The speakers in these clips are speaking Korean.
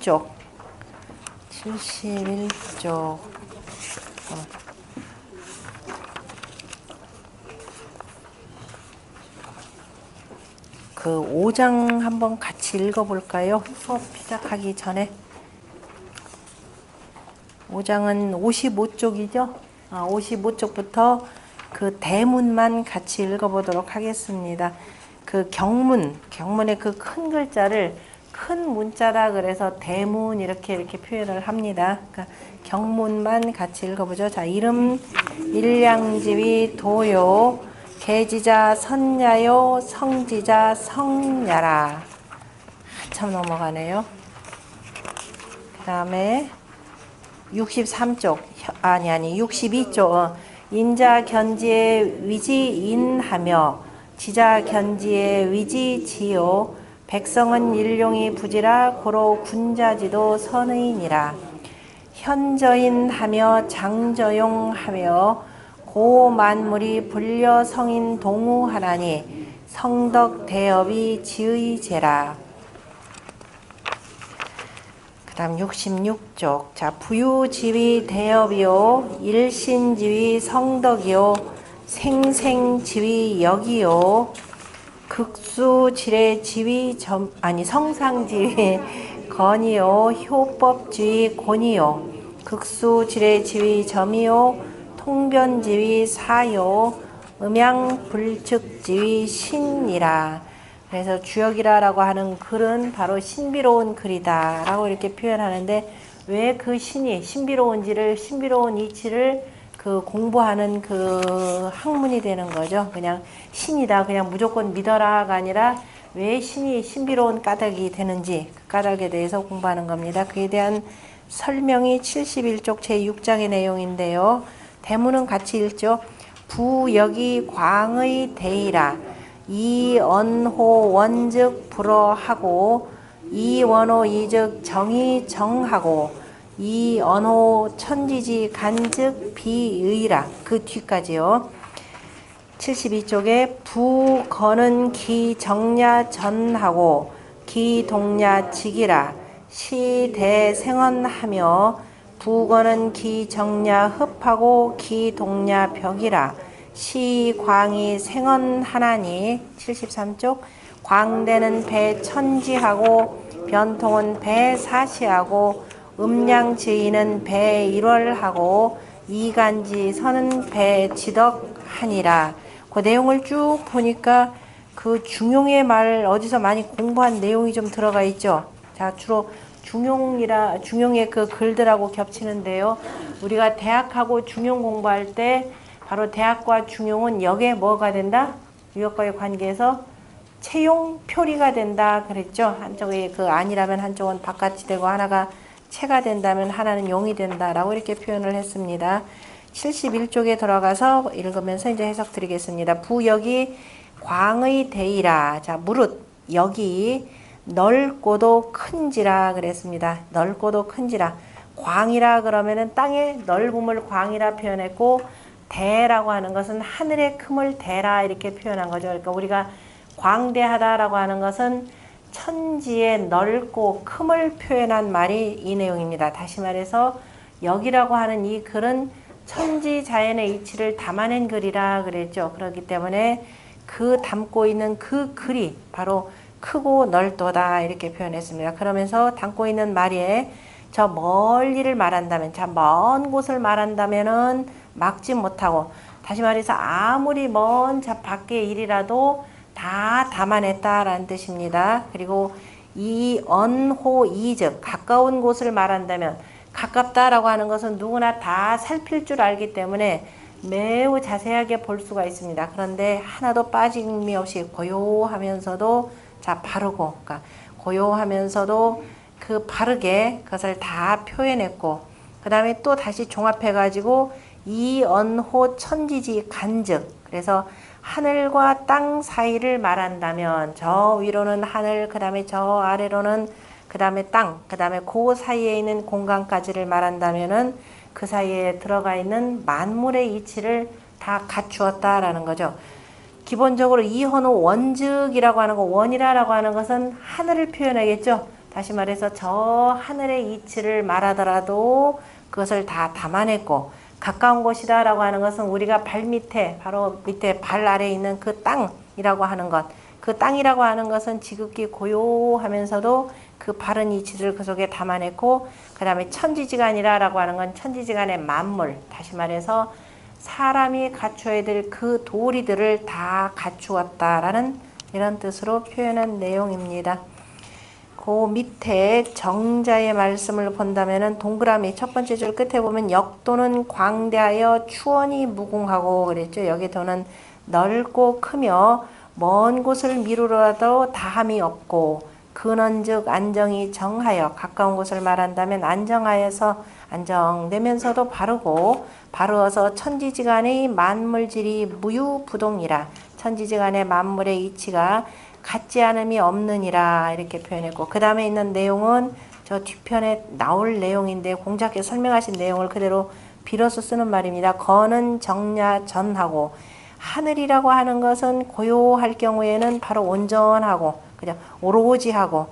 71쪽. 71쪽. 그 5장 한번 같이 읽어볼까요? 수업 시작하기 전에. 5장은 55쪽이죠? 55쪽부터 그 대문만 같이 읽어보도록 하겠습니다. 그 경문의 그 큰 글자를 큰 문자라 그래서 대문 이렇게 표현을 합니다. 그러니까 경문만 같이 읽어보죠. 자, 이름 일량지위 도요 계지자 선야요 성지자 성야라. 한참 넘어가네요. 그 다음에 63쪽 62쪽 인자 견지의 위지인하며 지자 견지의 위지지요 백성은 일용이 부지라 고로 군자지도 선의니라. 현저인하며 장저용하며 고만물이 불려 성인 동우하나니 성덕 대업이 지의제라. 그 다음 66쪽. 자, 부유지위 대업이요 일신지위 성덕이요 생생지위 역이요 극수지례 지위 성상지위 건이요 효법지위 곤이요 극수지례 지위 점이요 통변지위 사요 음양불측지위 신이라. 그래서 주역이라고 하는 글은 바로 신비로운 글이다 라고 이렇게 표현하는데, 왜 그 신이 신비로운 이치를 그 공부하는 그 학문이 되는 거죠. 그냥 신이다 그냥 무조건 믿어라가 아니라 왜 신이 신비로운 까닭이 되는지 그 까닭에 대해서 공부하는 겁니다. 그에 대한 설명이 71쪽 제6장의 내용인데요. 대문은 같이 읽죠. 부역이 광의 대이라. 이언호 원즉 불어하고 이원호 이즉 정의 정하고 이언호 천지지 간즉 비의라. 그 뒤까지요. 72쪽에 부거는 기정야 전하고 기동야 직이라. 시대생언하며 부거는 기정야 흡하고 기동야 벽이라. 시광이 생언하나니. 73쪽 광대는 배천지하고 변통은 배사시하고 음량지인은 배일월하고 이간지선은 배지덕하니라. 그 내용을 쭉 보니까 그 중용의 말 어디서 많이 공부한 내용이 좀 들어가 있죠. 자, 주로 중용의 그 글들하고 겹치는데요. 우리가 대학하고 중용 공부할 때 바로 대학과 중용은 역에 뭐가 된다? 유역과의 관계에서 채용 표리가 된다 그랬죠. 한쪽이 그 안이라면 한쪽은 바깥이 되고 하나가 채가 된다면 하나는 용이 된다라고 이렇게 표현을 했습니다. 71쪽에 들어가서 읽으면서 이제 해석 드리겠습니다. 부역이 광의 대이라. 자, 무릇 역이 넓고도 큰지라 그랬습니다. 넓고도 큰지라. 광이라 그러면은 땅의 넓음을 광이라 표현했고, 대라고 하는 것은 하늘의 큼을 대라 이렇게 표현한 거죠. 그러니까 우리가 광대하다라고 하는 것은 천지의 넓고 큼을 표현한 말이 이 내용입니다. 다시 말해서 역이라고 하는 이 글은 천지 자연의 이치를 담아낸 글이라 그랬죠. 그렇기 때문에 그 담고 있는 그 글이 바로 크고 넓도다 이렇게 표현했습니다. 그러면서 담고 있는 말에 저 멀리를 말한다면, 자 먼 곳을 말한다면은 막지 못하고, 다시 말해서 아무리 먼 저 밖의 일이라도 다 담아냈다라는 뜻입니다. 그리고 이 언호 이즉 가까운 곳을 말한다면, 가깝다라고 하는 것은 누구나 다 살필 줄 알기 때문에 매우 자세하게 볼 수가 있습니다. 그런데 하나도 빠짐이 없이 고요하면서도 자 바르고, 그러니까 고요하면서도 그 바르게 그것을 다 표현했고, 그 다음에 또 다시 종합해가지고 이언호 천지지 간즉, 그래서 하늘과 땅 사이를 말한다면 저 위로는 하늘, 그 다음에 저 아래로는 그 다음에 땅, 그 다음에 그 사이에 있는 공간까지를 말한다면은 그 사이에 들어가 있는 만물의 이치를 다 갖추었다라는 거죠. 기본적으로 이헌호 원즉이라고 하는 거, 원이라고 하는 것은 하늘을 표현하겠죠. 다시 말해서 저 하늘의 이치를 말하더라도 그것을 다 담아냈고, 가까운 곳이다 라고 하는 것은 우리가 발 밑에, 바로 밑에 발 아래에 있는 그 땅이라고 하는 것, 그 땅이라고 하는 것은 지극히 고요하면서도 그 바른 이치를 그 속에 담아냈고, 그 다음에 천지지간이라 라고 하는 건 천지지간의 만물, 다시 말해서 사람이 갖춰야 될 그 도리들을 다 갖추었다라는 이런 뜻으로 표현한 내용입니다. 그 밑에 정자의 말씀을 본다면은 동그라미 첫 번째 줄 끝에 보면 역도는 광대하여 추원이 무궁하고 그랬죠. 여기 도는 넓고 크며 먼 곳을 미루러도 다함이 없고, 근원즉 안정이 정하여, 가까운 곳을 말한다면 안정하여서 안정되면서도 바르고, 바르어서 천지지간의 만물질이 무유부동이라, 천지지간의 만물의 이치가 같지 않음이 없느니라 이렇게 표현했고, 그 다음에 있는 내용은 저 뒤편에 나올 내용인데 공자께서 설명하신 내용을 그대로 빌어서 쓰는 말입니다. 거는 정야 전하고, 하늘이라고 하는 것은 고요할 경우에는 바로 온전하고, 그냥 오로지 하고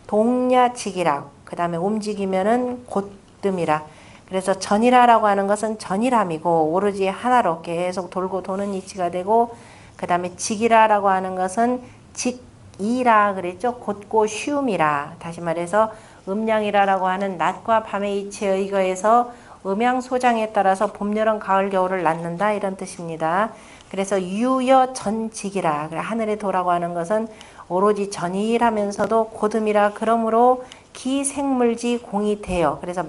동야직이라, 그 다음에 움직이면은 곧뜸이라. 그래서 전이라라고 하는 것은 전일함이고 오로지 하나로 계속 돌고 도는 이치가 되고, 그 다음에 직이라라고 하는 것은 직이라 그랬죠. 곧고 쉬움이라. 다시 말해서 음양이라라고 하는 낮과 밤의 이치에 의거해서 음양소장에 따라서 봄, 여름, 가을, 겨울을 낳는다 이런 뜻입니다. 그래서 유여 전직이라, 하늘의 도라고 하는 것은 오로지 전일하면서도 곧음이라. 그러므로 기생물지 공이 되어, 그래서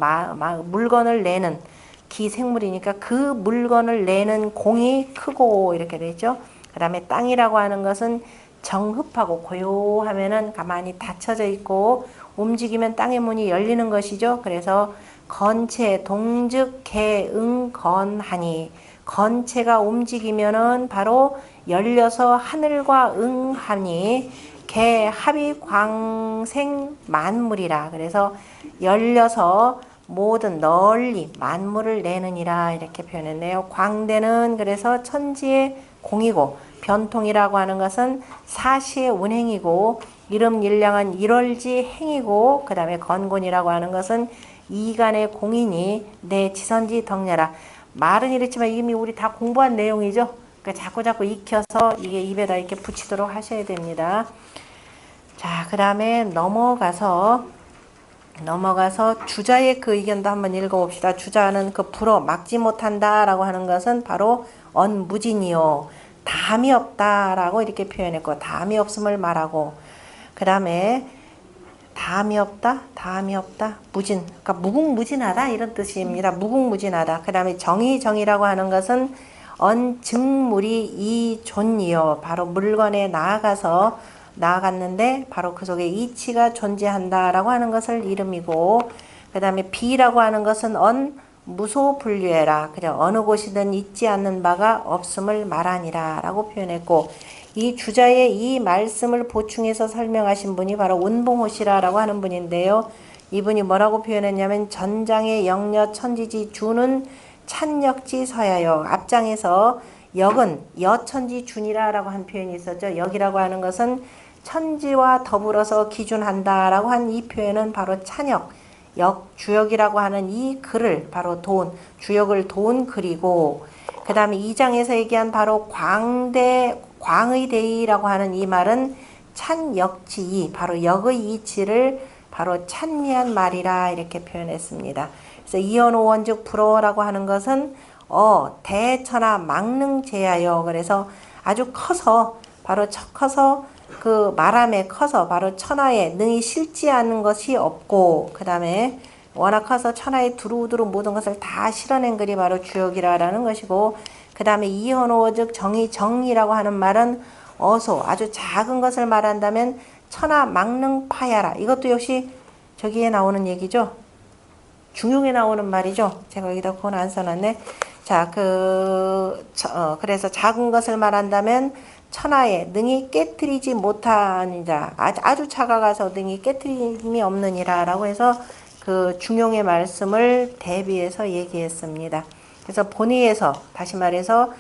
물건을 내는, 기생물이니까 그 물건을 내는 공이 크고 이렇게 되죠. 그 다음에 땅이라고 하는 것은 정흡하고, 고요하면은 가만히 닫혀져 있고 움직이면 땅의 문이 열리는 것이죠. 그래서 건체 동즉 개응 건하니, 건체가 움직이면은 바로 열려서 하늘과 응하니, 개 합이 광생 만물이라. 그래서 열려서 모든 널리 만물을 내느니라 이렇게 표현했네요. 광대는 그래서 천지의 공이고, 변통이라고 하는 것은 사시의 운행이고, 이름 일량은 일월지 행이고, 그 다음에 건곤이라고 하는 것은 이간의 공이니 내 지선지 덕냐라. 말은 이렇지만 이미 우리 다 공부한 내용이죠. 그러니까 자꾸 익혀서 이게 입에다 이렇게 붙이도록 하셔야 됩니다. 자, 그 다음에 넘어가서 주자의 그 의견도 한번 읽어봅시다. 주자는 그 불어 막지 못한다 라고 하는 것은 바로 언무진이요, 담이 없다 라고 이렇게 표현했고, 담이 없음을 말하고, 그 다음에 담이 없다, 무진, 그러니까 무궁무진하다 이런 뜻입니다. 무궁무진하다. 그 다음에 정이라고 하는 것은 언증물이 이존이요, 바로 물건에 나아갔는데 바로 그 속에 이치가 존재한다라고 하는 것을 이름이고, 그 다음에 비라고 하는 것은 무소분류해라, 그래 어느 곳이든 있지 않는 바가 없음을 말하니라 라고 표현했고, 이 주자의 이 말씀을 보충해서 설명하신 분이 바로 운봉호 씨라고 하는 분인데요. 이분이 뭐라고 표현했냐면, 전장의 영여 천지지 주는 찬역지 서야요. 앞장에서 역은 여천지 준이라고 한 표현이 있었죠. 역이라고 하는 것은 천지와 더불어서 기준한다라고 한 이 표현은 바로 찬역, 주역이라고 하는 이 글을 바로 주역을 도운 글이고, 그 다음에 2장에서 얘기한 바로 광의 대의라고 하는 이 말은 찬역지이, 바로 역의 이치를 바로 찬미한 말이라 이렇게 표현했습니다. 그래서 이언오원즉 불어라고 하는 것은 대천하 망능제하여, 그래서 아주 커서 그 말함에 커서 바로 천하에 능히 실지 않는 것이 없고, 그 다음에 워낙 커서 천하에 두루두루 모든 것을 다 실어낸 글이 바로 주역이라는 것이고, 그 다음에 이언오즉 정이라고 하는 말은 아주 작은 것을 말한다면 천하 망능파야라. 이것도 역시 저기에 나오는 얘기죠. 중용에 나오는 말이죠. 제가 여기다 그건 안 써놨네. 자, 그래서 작은 것을 말한다면 천하에 능히 깨트리지 못하는 자, 아주 작아가서 능히 깨트림이 없는 이라 라고 해서 그 중용의 말씀을 대비해서 얘기했습니다. 그래서 본의에서 다시 말해서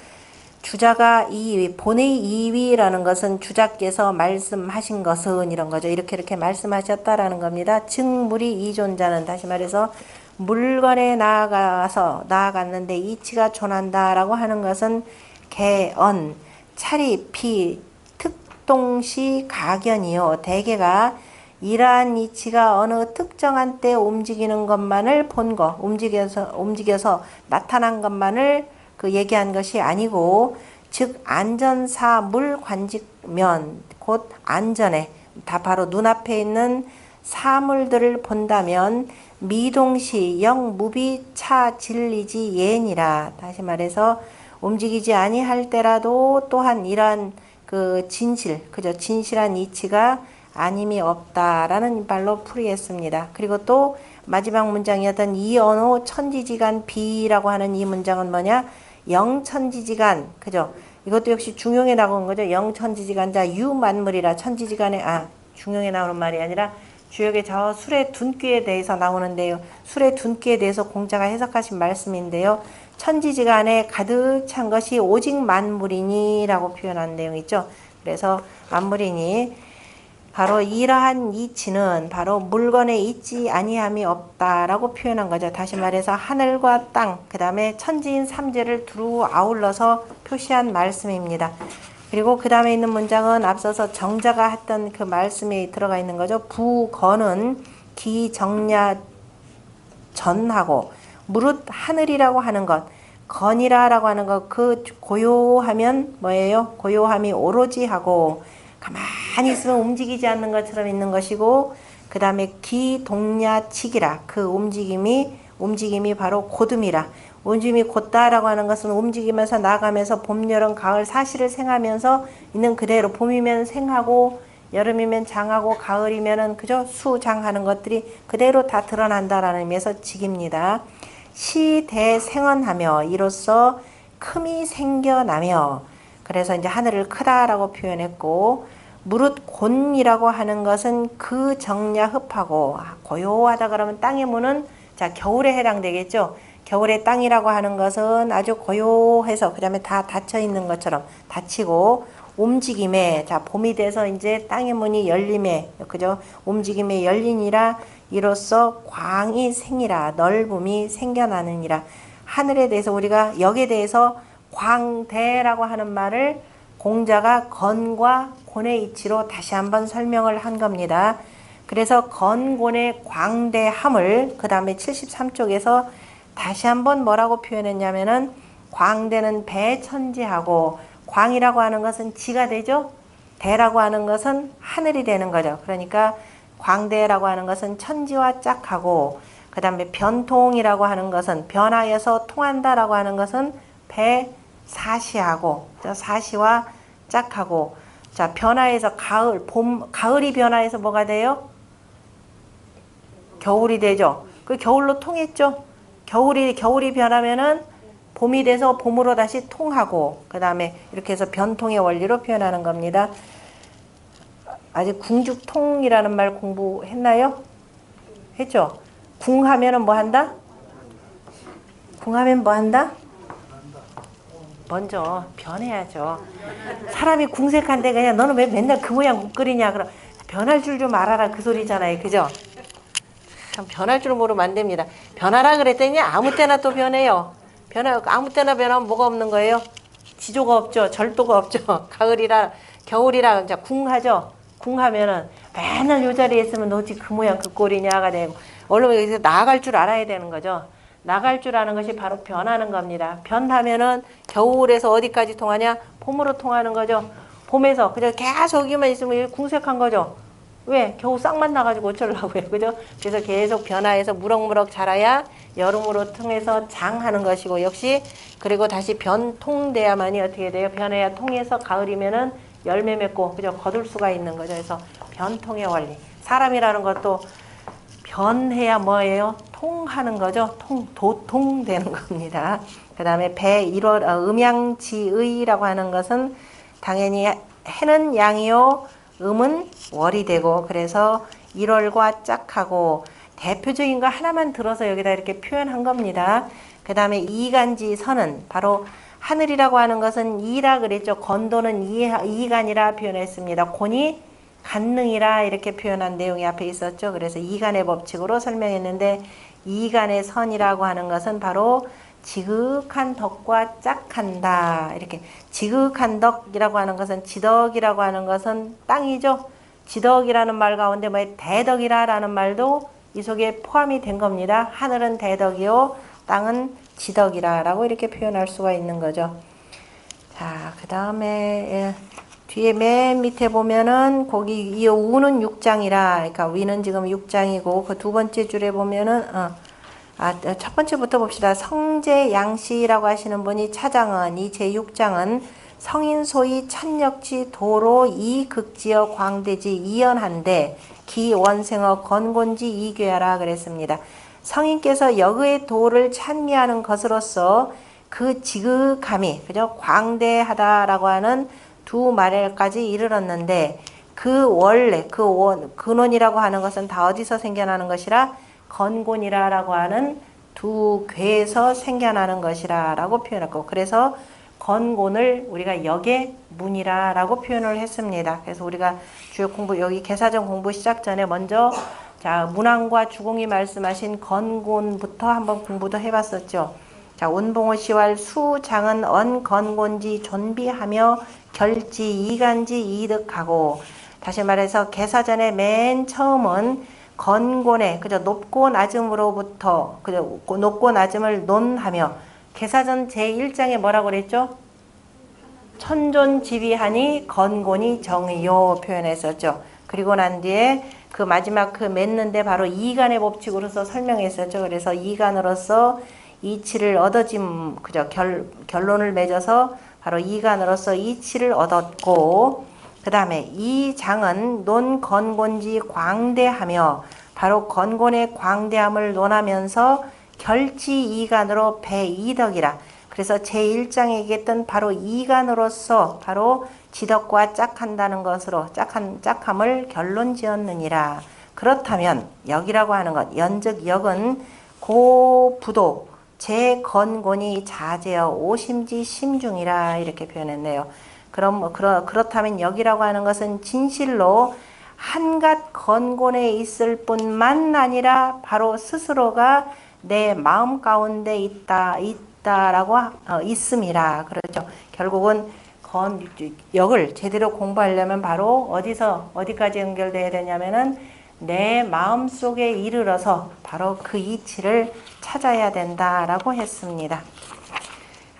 주자가 이위, 본의 이위라는 것은 주자께서 말씀하신 것은 이런 거죠. 이렇게 말씀하셨다라는 겁니다. 즉물이 이존자는 다시 말해서 물건에 나아갔는데 이치가 존한다라고 하는 것은 개언, 차리, 피, 특동시, 가견이요. 대개가 이러한 이치가 어느 특정한 때 움직이는 것만을 본 거, 움직여서 나타난 것만을 얘기한 것이 아니고, 즉 안전사 물관직면 곧 안전에 다 바로 눈앞에 있는 사물들을 본다면 미동시 영무비 차진리지 예니라. 다시 말해서 움직이지 아니할 때라도 또한 이러한 진실, 그죠? 진실한 이치가 아님이 없다라는 말로 풀이했습니다. 그리고 또 마지막 문장이었던 이언호 천지지간 비라고 하는 이 문장은 뭐냐? 영천지지간, 그죠? 이것도 역시 중용에 나온 거죠. 영천지지간자 유만물이라. 천지지간에 중용에 나오는 말이 아니라 주역의 저 술의 둔기에 대해서 나오는데요. 술의 둔기에 대해서 공자가 해석하신 말씀인데요. 천지지간에 가득 찬 것이 오직 만물이니라고 표현한 내용이 있죠. 그래서 만물이니 바로 이러한 이치는 바로 물건에 있지 아니함이 없다라고 표현한 거죠. 다시 말해서 하늘과 땅, 그 다음에 천지인 삼재를 두루 아울러서 표시한 말씀입니다. 그리고 그 다음에 있는 문장은 앞서서 정자가 했던 그 말씀이 들어가 있는 거죠. 부건은 기정야 전하고 무릇 하늘이라고 하는 것, 건이라라고 하는 것, 그 고요하면 뭐예요? 고요함이 오로지 하고 가만히 있으면 움직이지 않는 것처럼 있는 것이고, 그 다음에 기동야치기라. 그 움직임이 바로 곧음이라. 움직임이 곧다라고 하는 것은 움직이면서 나가면서 봄, 여름, 가을 사시를 생하면서 있는 그대로, 봄이면 생하고 여름이면 장하고 가을이면은 그저 수장하는 것들이 그대로 다 드러난다라는 의미에서 직입니다. 시대생언하며 이로써 큼이 생겨나며, 그래서 이제 하늘을 크다라고 표현했고, 무릇 곤이라고 하는 것은 그 정야 흡하고, 고요하다 그러면 땅의 문은 자 겨울에 해당되겠죠. 겨울의 땅이라고 하는 것은 아주 고요해서 그 다음에 다 닫혀 있는 것처럼 닫히고, 움직임에 자 봄이 돼서 이제 땅의 문이 열림에, 그죠? 움직임에 열리니라. 이로써 광이 생이라. 넓음이 생겨나느니라. 하늘에 대해서 우리가 역에 대해서 광대라고 하는 말을 공자가 건과 곤의 이치로 다시 한번 설명을 한 겁니다. 그래서 건곤의 광대함을 그 다음에 73쪽에서 다시 한번 뭐라고 표현했냐면은 광대는 배천지하고, 광이라고 하는 것은 지가 되죠. 대라고 하는 것은 하늘이 되는 거죠. 그러니까 광대라고 하는 것은 천지와 짝하고, 그 다음에 변통이라고 하는 것은 변하여서 통한다라고 하는 것은 배사시하고, 사시와 짝하고, 자 변화해서 가을, 봄, 가을이 변화해서 뭐가 돼요? 겨울이 되죠. 그 겨울로 통했죠. 겨울이 변하면은 봄이 돼서 봄으로 다시 통하고, 그 다음에 이렇게 해서 변통의 원리로 표현하는 겁니다. 아직 궁죽통이라는 말 공부했나요? 했죠? 궁하면은 뭐 한다? 궁하면 뭐 한다? 먼저 변해야죠. 사람이 궁색한데 그냥 너는 왜 맨날 그 모양 못 그리냐, 그럼 변할 줄 좀 알아라 그 소리잖아요. 그죠? 참 변할 줄 모르면 안 됩니다. 변하라 그랬더니 아무 때나 또 변해요. 아무 때나 변하면 뭐가 없는 거예요? 지조가 없죠. 절도가 없죠. 가을이라 겨울이라 이제 궁하죠. 궁하면은 맨날 요 자리에 있으면 너 어찌 그 모양 그 꼴이냐가 되고, 얼른 여기서 나아갈 줄 알아야 되는 거죠. 나갈 줄 아는 것이 바로 변하는 겁니다. 변하면은 겨울에서 어디까지 통하냐? 봄으로 통하는 거죠. 봄에서 그저 계속 여기만 있으면 궁색한 거죠. 왜? 겨우 싹만 나가지고 어쩌려고요. 그죠? 그래서 계속 변화해서 무럭무럭 자라야 여름으로 통해서 장하는 것이고, 역시 그리고 다시 변통돼야만이 어떻게 돼요? 변해야 통해서 가을이면은 열매 맺고, 그죠? 거둘 수가 있는 거죠. 그래서 변통의 원리. 사람이라는 것도 변해야 뭐예요? 통하는 거죠. 도통되는 겁니다. 그 다음에 음양지의라고 하는 것은 당연히 해는 양이요, 음은 월이 되고, 그래서 1월과 짝하고, 대표적인 거 하나만 들어서 여기다 이렇게 표현한 겁니다. 그 다음에 이간지 선은 바로 하늘이라고 하는 것은 이라 그랬죠. 건도는 이간이라 표현했습니다. 곤이 간능이라 이렇게 표현한 내용이 앞에 있었죠. 그래서 이간의 법칙으로 설명했는데 이간의 선이라고 하는 것은 바로 지극한 덕과 짝한다. 이렇게 지극한 덕이라고 하는 것은 지덕이라고 하는 것은 땅이죠. 지덕이라는 말 가운데 뭐 대덕이라라는 말도 이 속에 포함이 된 겁니다. 하늘은 대덕이요 땅은 지덕이라라고 이렇게 표현할 수가 있는 거죠. 자, 그 다음에 뒤에 맨 밑에 보면은 거기 이 우는 6장이라, 그러니까 위는 지금 6장이고 그 두 번째 줄에 보면은 첫 번째부터 봅시다. 성제 양씨라고 하시는 분이 차장은 이 제6장은 성인소위 천역지 도로 이극지어 광대지 이연한데 기원생어 건곤지 이괴하라 그랬습니다. 성인께서 역의 도를 찬미하는 것으로서 그 지극함이 그죠? 광대하다라고 하는 두 말에까지 이르렀는데 그 원래 그 근원이라고 하는 것은 다 어디서 생겨나는 것이라 건곤이라라고 하는 두 괴에서 생겨나는 것이라라고 표현했고 그래서 건곤을 우리가 역의 문이라라고 표현을 했습니다. 그래서 우리가 주요 공부 여기 개사전 공부 시작 전에 먼저 자 문왕과 주공이 말씀하신 건곤부터 한번 공부도 해봤었죠. 자 운봉호 시왈 수장은 언건곤지 존비하며 결지 이간지 이득하고 다시 말해서 개사전의 맨 처음은 건곤의 그저 높고 낮음으로부터 그저 높고 낮음을 논하며 개사전 제1장에 뭐라고 그랬죠? 천존지비하니 건곤이 정의요 표현했었죠. 그리고 난 뒤에 그 마지막 그 맺는데 바로 이간의 법칙으로서 설명했었죠. 그래서 이간으로서 이치를 얻어짐 그저 결론을 맺어서 바로 이간으로서 이치를 얻었고 그 다음에 이 장은 논건곤지 광대하며 바로 건곤의 광대함을 논하면서 결지 이간으로 배이덕이라 그래서 제1장에 얘기했던 바로 이간으로서 바로 지덕과 짝한다는 것으로 짝함을 결론 지었느니라. 그렇다면 역이라고 하는 것 연즉 역은 고부도 제건곤이 자제어 오심지 심중이라 이렇게 표현했네요. 그렇다면 역이라고 하는 것은 진실로 한갓 건곤에 있을 뿐만 아니라 바로 스스로가 내 마음 가운데 있다라고 있음이라. 그렇죠. 결국은 역을 제대로 공부하려면 바로 어디까지 연결돼야 되냐면은 내 마음 속에 이르러서 바로 그 이치를 찾아야 된다라고 했습니다.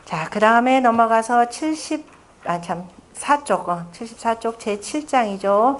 자, 그 다음에 넘어가서 74쪽 제7장이죠.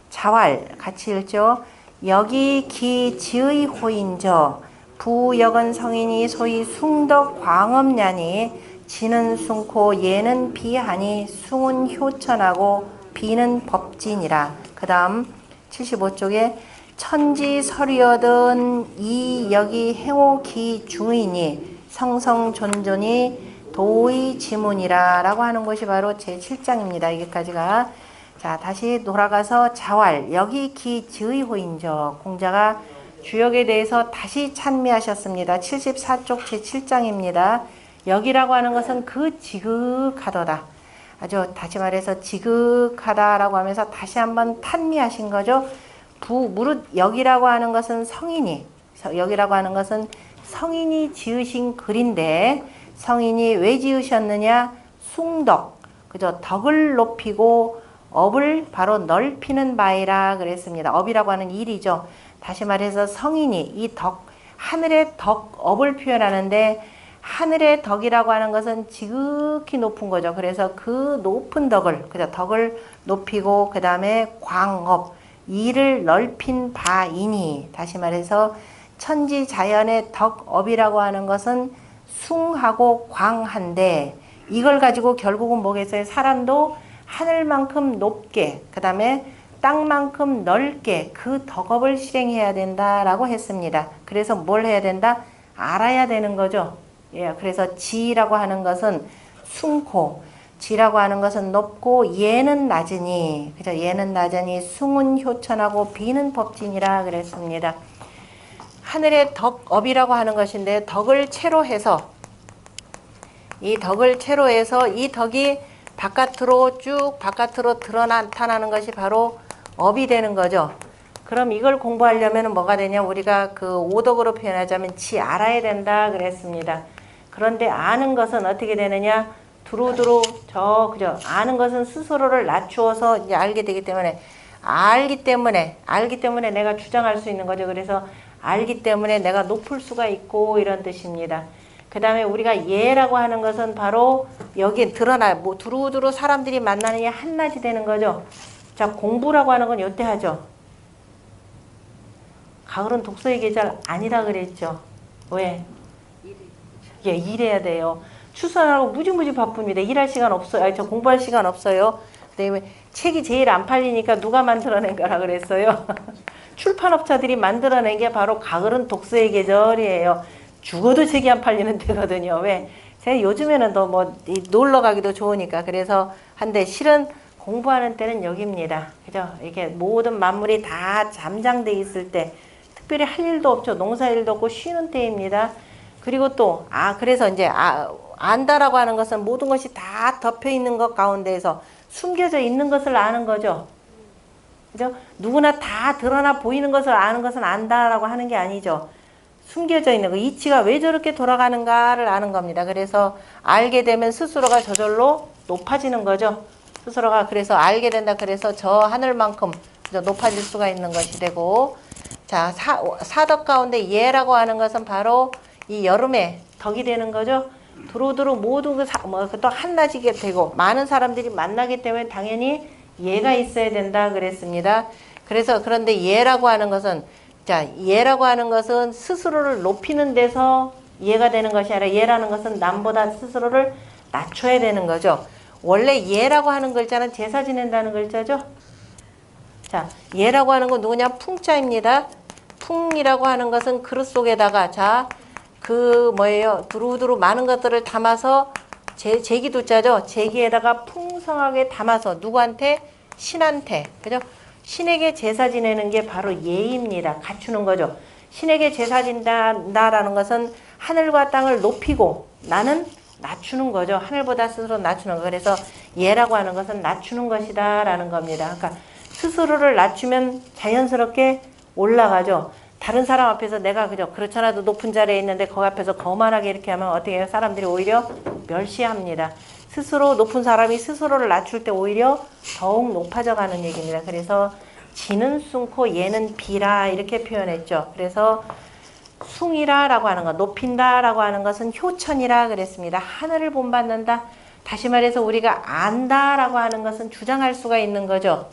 자왈 같이 읽죠. 여기 기 지의 호인저 부역은 성인이 소위 숭덕 광업냐니 지는 숭코 예는 비하니 숭은 효천하고 비는 법진이라. 그 다음 75쪽에 천지 서리어든 이 여기 행오기 중이니 성성존존이 도의 지문이라 라고 하는 것이 바로 제7장입니다. 여기까지가. 자, 다시 돌아가서 자왈 여기 기 지의호인저 공자가 주역에 대해서 다시 찬미하셨습니다. 74쪽 제7장입니다. 역이라고 하는 것은 그 지극하도다. 아주 다시 말해서 지극하다라고 하면서 다시 한번 탄미하신 거죠. 무릇 역이라고 하는 것은 역이라고 하는 것은 성인이 지으신 글인데 성인이 왜 지으셨느냐? 숭덕, 그죠? 덕을 높이고 업을 바로 넓히는 바이라 그랬습니다. 업이라고 하는 일이죠. 다시 말해서 성인이 이 하늘의 업을 표현하는데 하늘의 덕이라고 하는 것은 지극히 높은 거죠. 그래서 그 높은 덕을 높이고 그 다음에 광업, 이를 넓힌 바이니 다시 말해서 천지 자연의 덕업이라고 하는 것은 숭하고 광한데 이걸 가지고 결국은 뭐겠어요? 사람도 하늘만큼 높게 그 다음에 땅만큼 넓게 그 덕업을 실행해야 된다라고 했습니다. 그래서 뭘 해야 된다? 알아야 되는 거죠. 예, 그래서 지라고 하는 것은 숭고, 지라고 하는 것은 높고 예는 낮으니, 그죠? 예는 낮으니 숭은 효천하고 비는 법진이라 그랬습니다. 하늘의 덕업이라고 하는 것인데 덕을 채로 해서 이 덕을 채로 해서 이 덕이 바깥으로 쭉 바깥으로 나타나는 것이 바로 업이 되는 거죠. 그럼 이걸 공부하려면 뭐가 되냐? 우리가 그 오덕으로 표현하자면 지 알아야 된다 그랬습니다. 그런데 아는 것은 어떻게 되느냐? 두루두루 그죠? 아는 것은 스스로를 낮추어서 이제 알게 되기 때문에 알기 때문에 내가 주장할 수 있는 거죠. 그래서 알기 때문에 내가 높을 수가 있고 이런 뜻입니다. 그 다음에 우리가 예라고 하는 것은 바로 여기 뭐 두루두루 사람들이 만나는 게 한낮이 되는 거죠. 자, 공부라고 하는 건 요때 하죠. 가을은 독서의 계절 아니라 그랬죠. 왜? 예, 일해야 돼요. 추수하고 무지무지 바쁩니다. 일할 시간 없어요. 아니, 저 공부할 시간 없어요. 그다음에 책이 제일 안 팔리니까 누가 만들어낸 거라 그랬어요. 출판업자들이 만들어낸 게 바로 가을은 독서의 계절이에요. 죽어도 책이 안 팔리는 때거든요. 왜? 제가 요즘에는 더 뭐 놀러 가기도 좋으니까. 그래서 한데 실은 공부하는 때는 여기입니다. 그죠? 이렇게 모든 만물이 다 잠장돼 있을 때, 특별히 할 일도 없죠. 농사일도 없고 쉬는 때입니다. 그리고 또 그래서 이제 안다라고 하는 것은 모든 것이 다 덮여 있는 것 가운데에서 숨겨져 있는 것을 아는 거죠. 그죠? 누구나 다 드러나 보이는 것을 아는 것은 안다라고 하는 게 아니죠. 숨겨져 있는 거, 이치가 왜 저렇게 돌아가는가를 아는 겁니다. 그래서 알게 되면 스스로가 저절로 높아지는 거죠. 스스로가 그래서 알게 된다. 그래서 저 하늘만큼 높아질 수가 있는 것이 되고, 자, 사덕 가운데 예라고 하는 것은 바로 이 여름에 덕이 되는 거죠. 두루두루 모든 또 한낮이게 되고 많은 사람들이 만나기 때문에 당연히 예가 있어야 된다 그랬습니다. 그래서 그런데 예라고 하는 것은 예라고 하는 것은 스스로를 높이는 데서 예가 되는 것이 아니라 예라는 것은 남보다 스스로를 낮춰야 되는 거죠. 원래 예라고 하는 글자는 제사 지낸다는 글자죠. 자, 예라고 하는 건 누구냐? 풍자입니다. 풍이라고 하는 것은 그릇 속에다가 두루두루 많은 것들을 담아서 제기두자죠. 제기에다가 풍성하게 담아서 누구한테? 신한테. 그죠? 신에게 제사 지내는 게 바로 예입니다. 갖추는 거죠. 신에게 제사 진다라는 것은 하늘과 땅을 높이고 나는 낮추는 거죠. 하늘보다 스스로 낮추는 거. 그래서 예라고 하는 것은 낮추는 것이다 라는 겁니다. 그러니까 스스로를 낮추면 자연스럽게 올라가죠. 다른 사람 앞에서 내가 그렇잖아도 높은 자리에 있는데 거기 앞에서 거만하게 이렇게 하면 어떻게 해요? 사람들이 오히려 멸시합니다. 스스로 높은 사람이 스스로를 낮출 때 오히려 더욱 높아져 가는 얘기입니다. 그래서 지는 숭고 예는 비라 이렇게 표현했죠. 그래서 숭이라라고 하는 것, 높인다라고 하는 것은 효천이라 그랬습니다. 하늘을 본받는다. 다시 말해서 우리가 안다라고 하는 것은 주장할 수가 있는 거죠.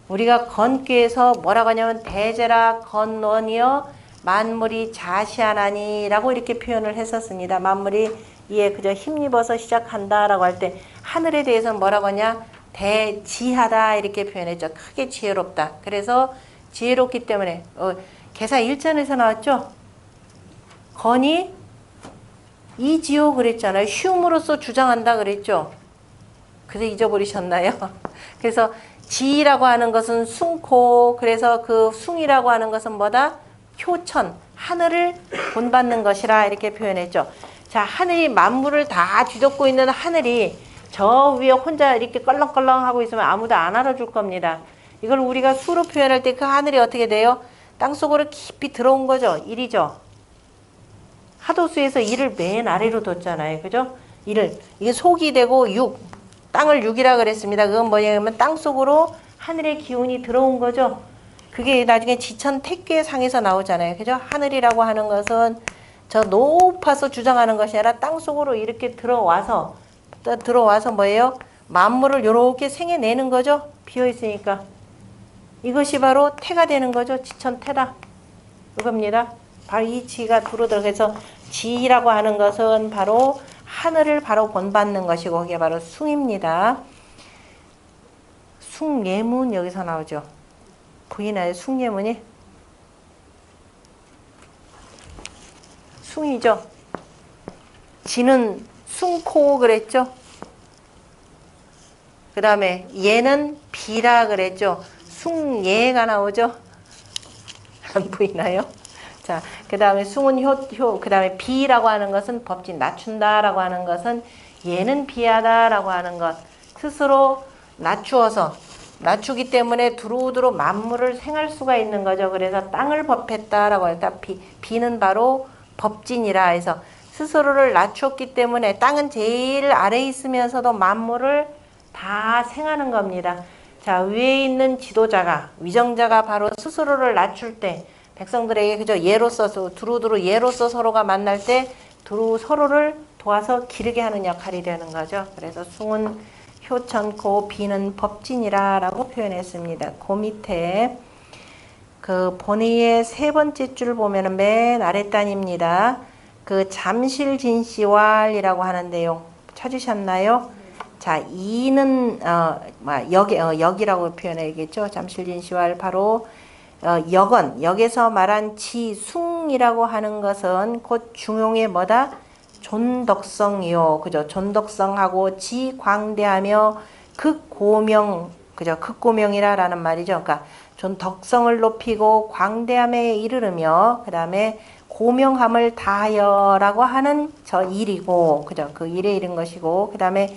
우리가 건귀에서 뭐라고 하냐면 대제라 건원이여 만물이 자시하나니 라고 이렇게 표현을 했었습니다. 만물이 이에 그저 힘입어서 시작한다라고 할 때 하늘에 대해서는 뭐라고 하냐? 대지하다 이렇게 표현했죠. 크게 지혜롭다. 그래서 지혜롭기 때문에 계사 1전에서 나왔죠. 건이 이지요 그랬잖아요. 쉬움으로써 주장한다 그랬죠. 그래서 잊어버리셨나요? 그래서 지라고 하는 것은 숭고, 그래서 그 숭이라고 하는 것은 뭐다? 효천, 하늘을 본받는 것이라 이렇게 표현했죠. 자, 하늘이 만물을 다 뒤덮고 있는 하늘이 저 위에 혼자 이렇게 껄렁껄렁 하고 있으면 아무도 안 알아줄 겁니다. 이걸 우리가 수로 표현할 때 그 하늘이 어떻게 돼요? 땅속으로 깊이 들어온 거죠. 일이죠. 하도수에서 일을 맨 아래로 뒀잖아요. 그죠? 이게 속이 되고 땅을 육이라 그랬습니다. 그건 뭐냐면 땅속으로 하늘의 기운이 들어온 거죠. 그게 나중에 지천 택괴상에서 나오잖아요. 그죠? 하늘이라고 하는 것은 저 높아서 주장하는 것이 아니라 땅속으로 이렇게 들어와서 뭐예요? 만물을 이렇게 생해내는 거죠. 비어있으니까. 이것이 바로 태가 되는 거죠. 지천태다. 이겁니다. 바로 이 지가 두루 들어가서 지라고 하는 것은 바로 하늘을 바로 본받는 것이고 그게 바로 숭입니다. 숭예문 여기서 나오죠. 보이나요? 숭예문이? 숭이죠. 지는 숭코 그랬죠. 그 다음에 예는 비라 그랬죠. 숭예가 나오죠. 안 보이나요? 자, 그 다음에 숭은 그 다음에 비라고 하는 것은 법진, 낮춘다라고 하는 것은 얘는 비하다라고 하는 것. 스스로 낮추기 때문에 두루두루 만물을 생할 수가 있는 거죠. 그래서 땅을 법했다라고 했다. 비는 바로 법진이라 해서 스스로를 낮추었기 때문에 땅은 제일 아래에 있으면서도 만물을 다 생하는 겁니다. 자, 위에 있는 지도자가, 위정자가 바로 스스로를 낮출 때 백성들에게 그저 예로서 두루두루 예로서 서로가 만날 때 두루 서로를 도와서 기르게 하는 역할이 되는 거죠. 그래서 숭은 효천코 비는 법진이라 라고 표현했습니다. 그 밑에 그 본의의 세 번째 줄 보면은 맨 아랫단입니다. 그 잠실진시왈이라고 하는데요. 찾으셨나요? 자, 이는 역이라고 표현해야겠죠. 잠실진시왈 바로 역에서 말한 지숭이라고 하는 것은 곧 중용의 뭐다? 존덕성이요. 그죠? 존덕성하고 지광대하며 극고명, 그죠? 극고명이라는 말이죠. 그러니까 존덕성을 높이고 광대함에 이르르며 그 다음에 고명함을 다하여라고 하는 저 일이고, 그죠? 그 일에 이른 것이고, 그 다음에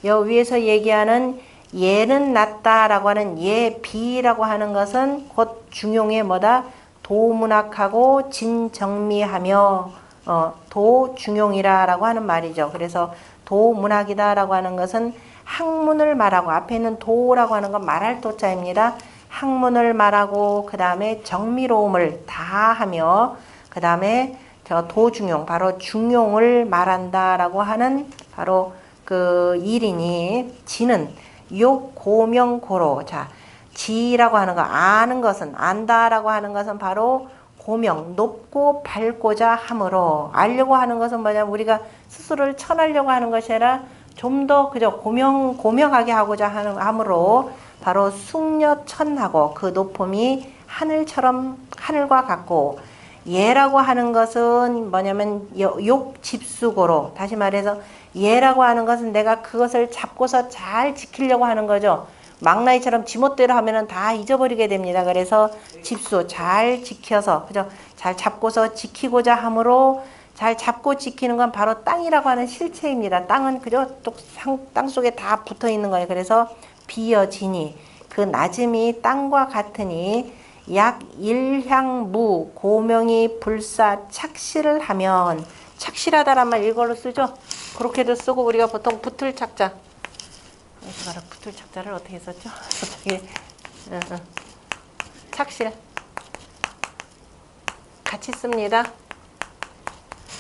여 위에서 얘기하는 예는 낮다라고 하는 예비라고 하는 것은 곧 중용의 뭐다? 도문학하고 진정미하며 도중용이라고 하는 말이죠. 그래서 도문학이다라고 하는 것은 학문을 말하고 앞에 있는 도라고 하는 건 말할 도자입니다. 학문을 말하고 그 다음에 정미로움을 다하며 그 다음에 저 도중용 바로 중용을 말한다라고 하는 바로 그 일이니 지는 욕고명고로 자 지라고 하는 거 아는 것은 안다라고 하는 것은 바로 고명 높고 밝고자 함으로 알려고 하는 것은 뭐냐면 우리가 스스로를 천하려고 하는 것이 아니라 좀 더 그저 고명하게 하고자 함으로 바로 숭려천하고 그 높음이 하늘처럼 하늘과 같고 예라고 하는 것은 뭐냐면 욕집수고로 다시 말해서 예라고 하는 것은 내가 그것을 잡고서 잘 지키려고 하는 거죠. 망나이처럼 지멋대로 하면은 다 잊어버리게 됩니다. 그래서 집수 잘 지켜서 그죠? 잘 잡고서 지키고자 함으로 잘 잡고 지키는 건 바로 땅이라고 하는 실체입니다. 땅은 그죠? 땅 속에 다 붙어 있는 거예요. 그래서 비어지니 그 낮음이 땅과 같으니 약 일향무 고명이 불사 착실을 하면 착실하다란 말 이걸로 쓰죠. 그렇게도 쓰고 우리가 보통 붙을 착자 붙을 착자를 어떻게 썼죠? 착실 같이 씁니다.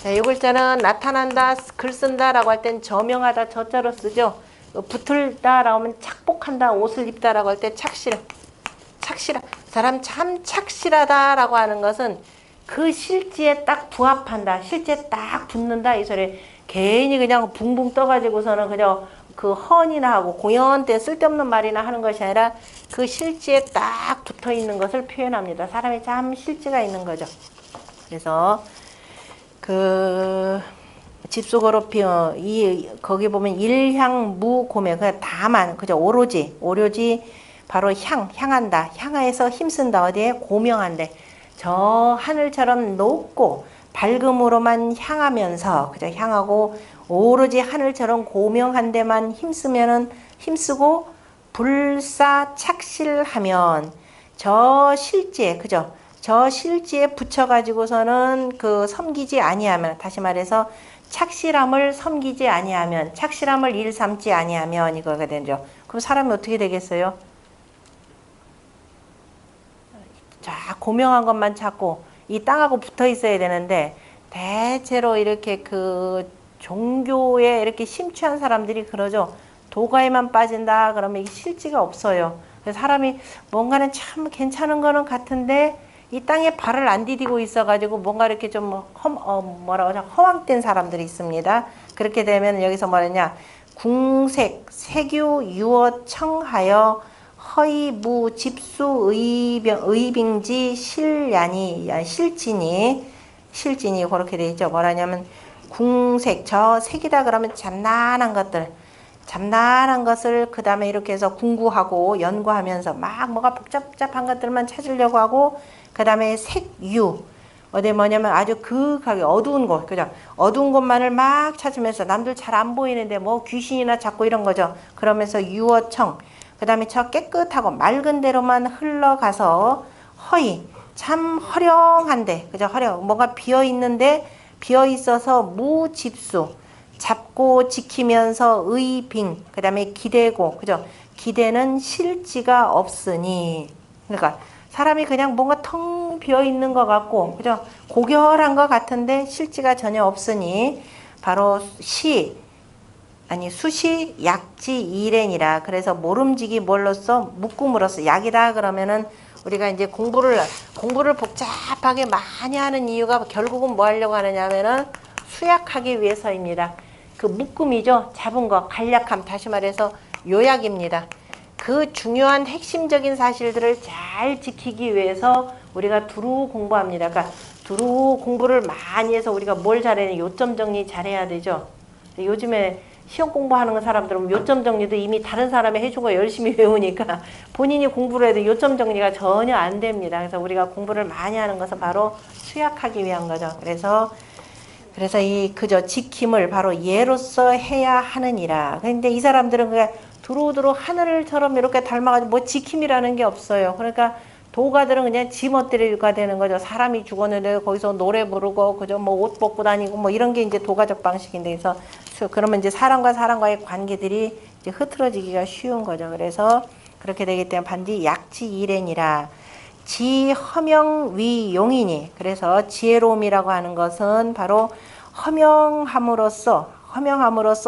이 글자는 나타난다, 글 쓴다라고 할 땐 저명하다 저자로 쓰죠. 붙을다라고 하면 착복한다, 옷을 입다라고 할 때 착실. 사람 참 착실하다라고 하는 것은 그 실지에 딱 부합한다, 실지에 딱 붙는다 이 소리. 괜히 그냥 붕붕 떠가지고서는 그냥 그 헌이나 하고 공연 때 쓸데없는 말이나 하는 것이 아니라 그 실지에 딱 붙어 있는 것을 표현합니다. 사람이 참 실지가 있는 거죠. 그래서 그 집속어로 거기 보면 일향무고명 그냥 다만 그죠 오로지 바로 향한다 향하에서 힘쓴다 어디에 고명한데 저 하늘처럼 높고 밝음으로만 향하면서 그죠 향하고 오로지 하늘처럼 고명한 데만 힘쓰고 불사 착실하면 저 실지에 그죠 저 실지에 붙여가지고서는 그 섬기지 아니하면 다시 말해서 착실함을 섬기지 아니하면 착실함을 일 삼지 아니하면 이거가 되죠. 그럼 사람이 어떻게 되겠어요? 자 고명한 것만 찾고 이 땅하고 붙어 있어야 되는데 대체로 이렇게 그 종교에 이렇게 심취한 사람들이 그러죠. 도가에만 빠진다 그러면 이게 실지가 없어요. 그래서 사람이 뭔가는 참 괜찮은 거는 같은데 이 땅에 발을 안 디디고 있어가지고 뭔가 이렇게 좀 허황된 사람들이 있습니다. 그렇게 되면 여기서 뭐랬냐 궁색, 세규, 유어, 청하여 허이무, 집수, 의빙지, 실진이 그렇게 돼 있죠. 뭐라냐면 궁색, 저 색이다 그러면 잠난한 것을 그 다음에 이렇게 해서 궁구하고 연구하면서 막 뭐가 복잡한 것들만 찾으려고 하고 그 다음에 색유 어디 뭐냐면 아주 그윽하게 어두운 곳, 그죠? 어두운 곳만을 막 찾으면서 남들 잘 안 보이는데 뭐 귀신이나 찾고 이런 거죠. 그러면서 유어청, 그 다음에 저 깨끗하고 맑은 데로만 흘러가서 허이, 참 허령한데, 그죠? 허령, 뭔가 비어 있는데 비어 있어서 무집수, 잡고 지키면서 의빙, 그 다음에 기대고, 그죠? 기대는 실지가 없으니, 그러니까 사람이 그냥 뭔가 텅 비어 있는 것 같고, 그죠? 고결한 것 같은데 실지가 전혀 없으니 바로 수시 약지 이렌이라. 그래서 모름지기 뭘로써 묶음으로써 약이다 그러면은 우리가 이제 공부를 복잡하게 많이 하는 이유가 결국은 뭐 하려고 하느냐면은 수약하기 위해서입니다. 그 묶음이죠. 잡은 거, 간략함, 다시 말해서 요약입니다. 그 중요한 핵심적인 사실들을 잘 지키기 위해서 우리가 두루 공부합니다. 그러니까 두루 공부를 많이 해서 우리가 뭘 잘해야 돼? 요점 정리 잘해야 되죠. 요즘에 시험 공부하는 사람들은 요점 정리도 이미 다른 사람이 해준 거 열심히 외우니까 본인이 공부를 해도 요점 정리가 전혀 안 됩니다. 그래서 우리가 공부를 많이 하는 것은 바로 수약하기 위한 거죠. 그래서 그저 지킴을 바로 예로서 해야 하느니라. 근데 이 사람들은 그냥 두루두루 하늘처럼 이렇게 닮아가지고 뭐 지킴이라는 게 없어요. 그러니까 도가들은 그냥 지멋대로가 되는 거죠. 사람이 죽었는데 거기서 노래 부르고 그저 뭐 옷 벗고 다니고 뭐 이런 게 이제 도가적 방식인데, 그래서 그러면 이제 사람과 사람과의 관계들이 이제 흐트러지기가 쉬운 거죠. 그래서 그렇게 되기 때문에 반드시 약지 일행이라. 지 허명 위 용이니. 그래서 지혜로움이라고 하는 것은 바로 허명함으로써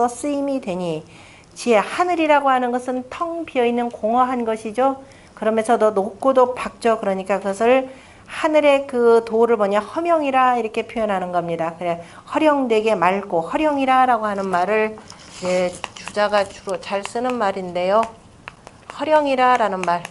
쓰임이 되니. 지혜, 하늘이라고 하는 것은 텅 비어있는 공허한 것이죠. 그러면서도 높고도 밝죠. 그러니까 그것을 하늘의 그 도를 뭐냐, 허명이라 이렇게 표현하는 겁니다. 그래, 허령되게 맑고 허령이라 라고 하는 말을 주자가 주로 잘 쓰는 말인데요. 허령이라 라는 말,